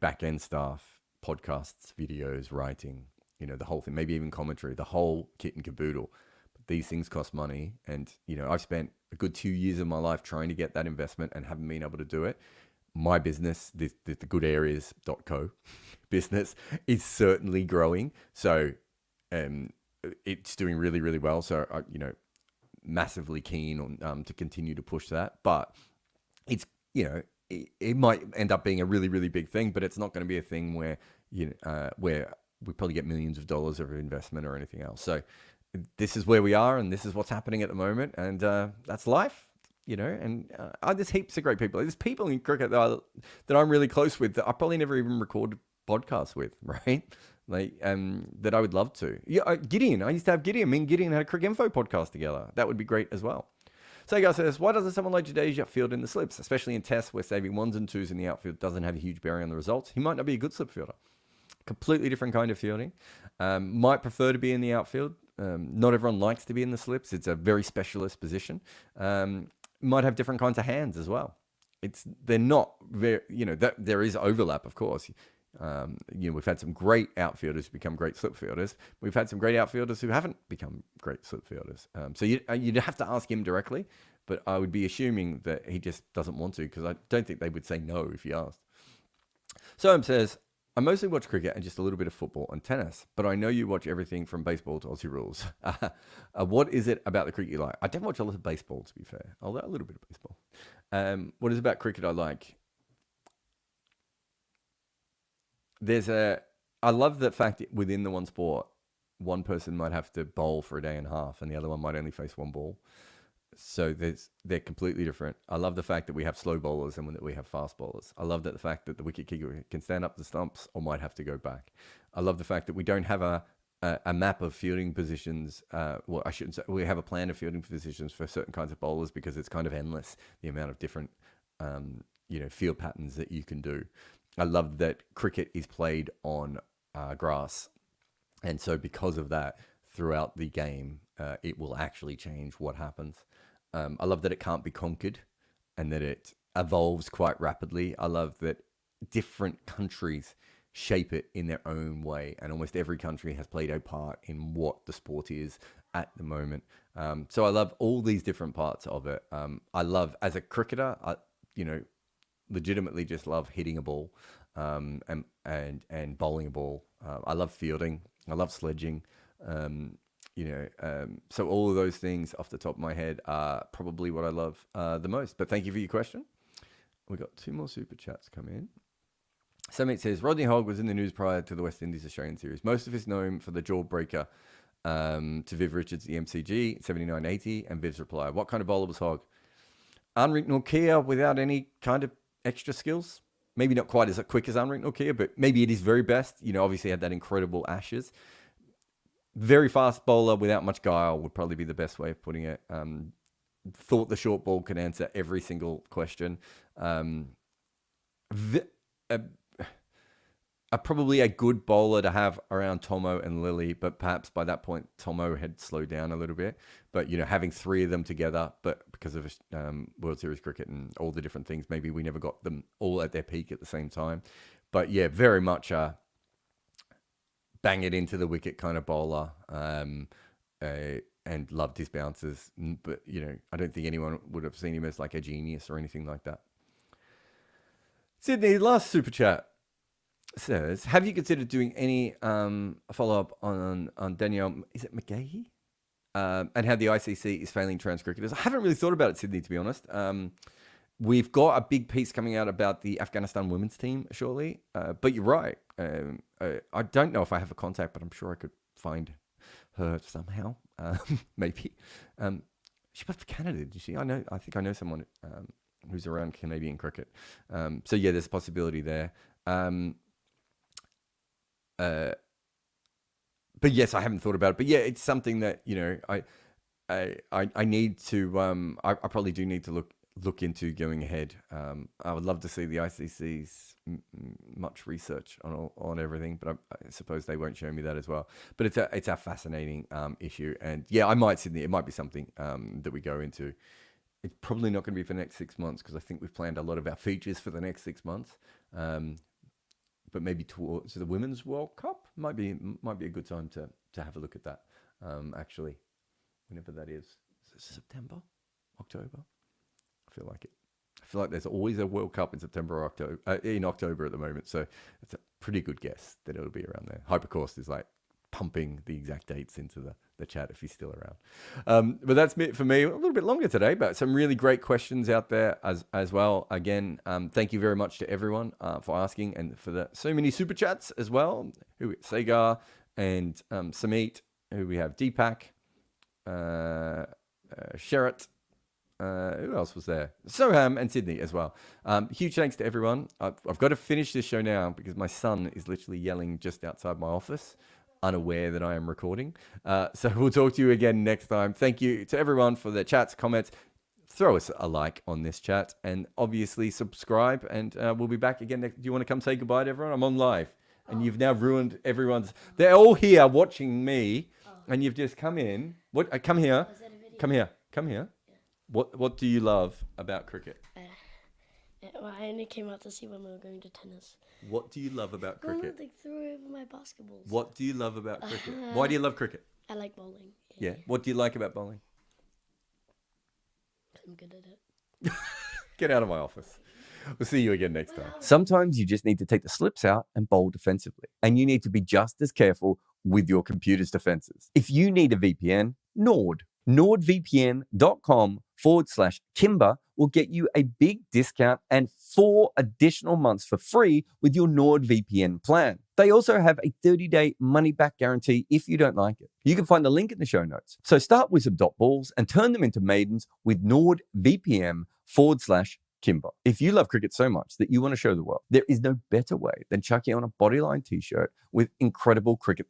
back-end staff, podcasts, videos, writing, the whole thing, maybe even commentary, the whole kit and caboodle. But these things cost money. And, I've spent a good 2 years of my life trying to get that investment and haven't been able to do it. My business, the goodareas.co business, is certainly growing. So it's doing really, really well. So, massively keen on to continue to push that. But it's, it might end up being a really, really big thing, but it's not going to be a thing where, where we probably get millions of dollars of investment or anything else. So this is where we are and this is what's happening at the moment. And that's life, and there's heaps of great people. There's people in cricket that I'm really close with that I probably never even recorded podcasts with, right? That I would love to. Yeah, Gideon. I used to have Gideon. Me and Gideon had a Cricket Info podcast together. That would be great as well. So, guy says, why doesn't someone like Jadeja field in the slips, especially in tests where saving ones and twos in the outfield doesn't have a huge bearing on the results? He might not be a good slip fielder. Completely different kind of fielding. Might prefer to be in the outfield. Not everyone likes to be in the slips. It's a very specialist position. Might have different kinds of hands as well. They're not very, there is overlap, of course. We've had some great outfielders become great slip fielders. We've had some great outfielders who haven't become great slip fielders. So you'd have to ask him directly, but I would be assuming that he just doesn't want to, because I don't think they would say no if he asked. Soam says, I mostly watch cricket and just a little bit of football and tennis, but I know you watch everything from baseball to Aussie rules. What is it about the cricket you like? I don't watch a lot of baseball, to be fair, although a little bit of baseball. What is it about cricket I like? I love the fact that within the one sport, one person might have to bowl for a day and a half and the other one might only face one ball. So they're completely different. I love the fact that we have slow bowlers and that we have fast bowlers. I love that the fact that the wicket keeper can stand up the stumps or might have to go back. I love the fact that we don't have a map of fielding positions. Well, I shouldn't say we have a plan of fielding positions for certain kinds of bowlers because it's kind of endless, the amount of different field patterns that you can do. I love that cricket is played on grass. And so because of that, throughout the game, it will actually change what happens. I love that it can't be conquered and that it evolves quite rapidly. I love that different countries shape it in their own way, and almost every country has played a part in what the sport is at the moment. So I love all these different parts of it. I love, as a cricketer, I legitimately just love hitting a ball and bowling a ball. I love fielding. I love sledging. So all of those things off the top of my head are probably what I love the most. But thank you for your question. We got 2 more super chats come in. Samit says, Rodney Hogg was in the news prior to the West Indies Australian series. Most of us know him for the jawbreaker to Viv Richards, the MCG, 79-80, and Viv's reply, what kind of bowler was Hogg? Anrik Nortje without any kind of extra skills. Maybe not quite as quick as Anrik Nortje, but maybe at his very best. Obviously had that incredible Ashes. Very fast bowler without much guile would probably be the best way of putting it. Thought the short ball could answer every single question. Probably a good bowler to have around Tomo and Lilly, but perhaps by that point Tomo had slowed down a little bit. But having 3 of them together, but because of World Series cricket and all the different things, maybe we never got them all at their peak at the same time. But yeah, very much bang it into the wicket kind of bowler, and loved his bounces. But I don't think anyone would have seen him as like a genius or anything like that. Sydney, last super chat says, have you considered doing any follow-up on Danielle, is it McGahey? And how the ICC is failing trans cricketers? I haven't really thought about it, Sydney, to be honest. We've got a big piece coming out about the Afghanistan women's team shortly. But you're right. I don't know if I have a contact, but I'm sure I could find her somehow. Maybe. She played for Canada, did she? I think I know someone who's around Canadian cricket. So yeah, there's a possibility there. But yes, I haven't thought about it. But yeah, it's something that I need to. I probably do need to look into going ahead. I would love to see the ICC's much research on everything, but I suppose they won't show me that as well. But it's a fascinating issue, and yeah, I might, Sydney. It might be something that we go into. It's probably not going to be for the next 6 months because I think we've planned a lot of our features for the next 6 months. But maybe towards the Women's World Cup might be a good time to have a look at that. Actually, whenever that is. Is it September, October? I feel like it. I feel like there's always a World Cup in September or October. In October at the moment, so it's a pretty good guess that it'll be around there. Hypercourse is like pumping the exact dates into the chat if he's still around. But that's it for me. A little bit longer today, but some really great questions out there as well. Again, thank you very much to everyone for asking and for so many super chats as well. Sagar and Samit, who we have Deepak, Sherritt. Who else was there? Soham and Sydney as well. Huge thanks to everyone. I've got to finish this show now because my son is literally yelling just outside my office, unaware that I am recording. So we'll talk to you again next time. Thank you to everyone for their chats, comments. Throw us a like on this chat and obviously subscribe, and we'll be back again next. Do you want to come say goodbye to everyone? I'm on live and you've now ruined everyone's. They're all here watching me and you've just come in. What? Come here. Come here. Come here. Yeah. What do you love about cricket? Well, I only came out to see when we were going to tennis. What do you love about cricket? They threw over my basketballs. What do you love about cricket? Why do you love cricket? I like bowling. Yeah. What do you like about bowling? I'm good at it. Get out of my office. We'll see you again next time. Sometimes you just need to take the slips out and bowl defensively. And you need to be just as careful with your computer's defenses. If you need a VPN, Nord. NordVPN.com/Kimber will get you a big discount and 4 additional months for free with your NordVPN plan. They also have a 30-day money-back guarantee if you don't like it. You can find the link in the show notes. So start with some dot balls and turn them into maidens with NordVPN/Kimber. If you love cricket so much that you want to show the world, there is no better way than chucking on a Bodyline t-shirt with incredible cricket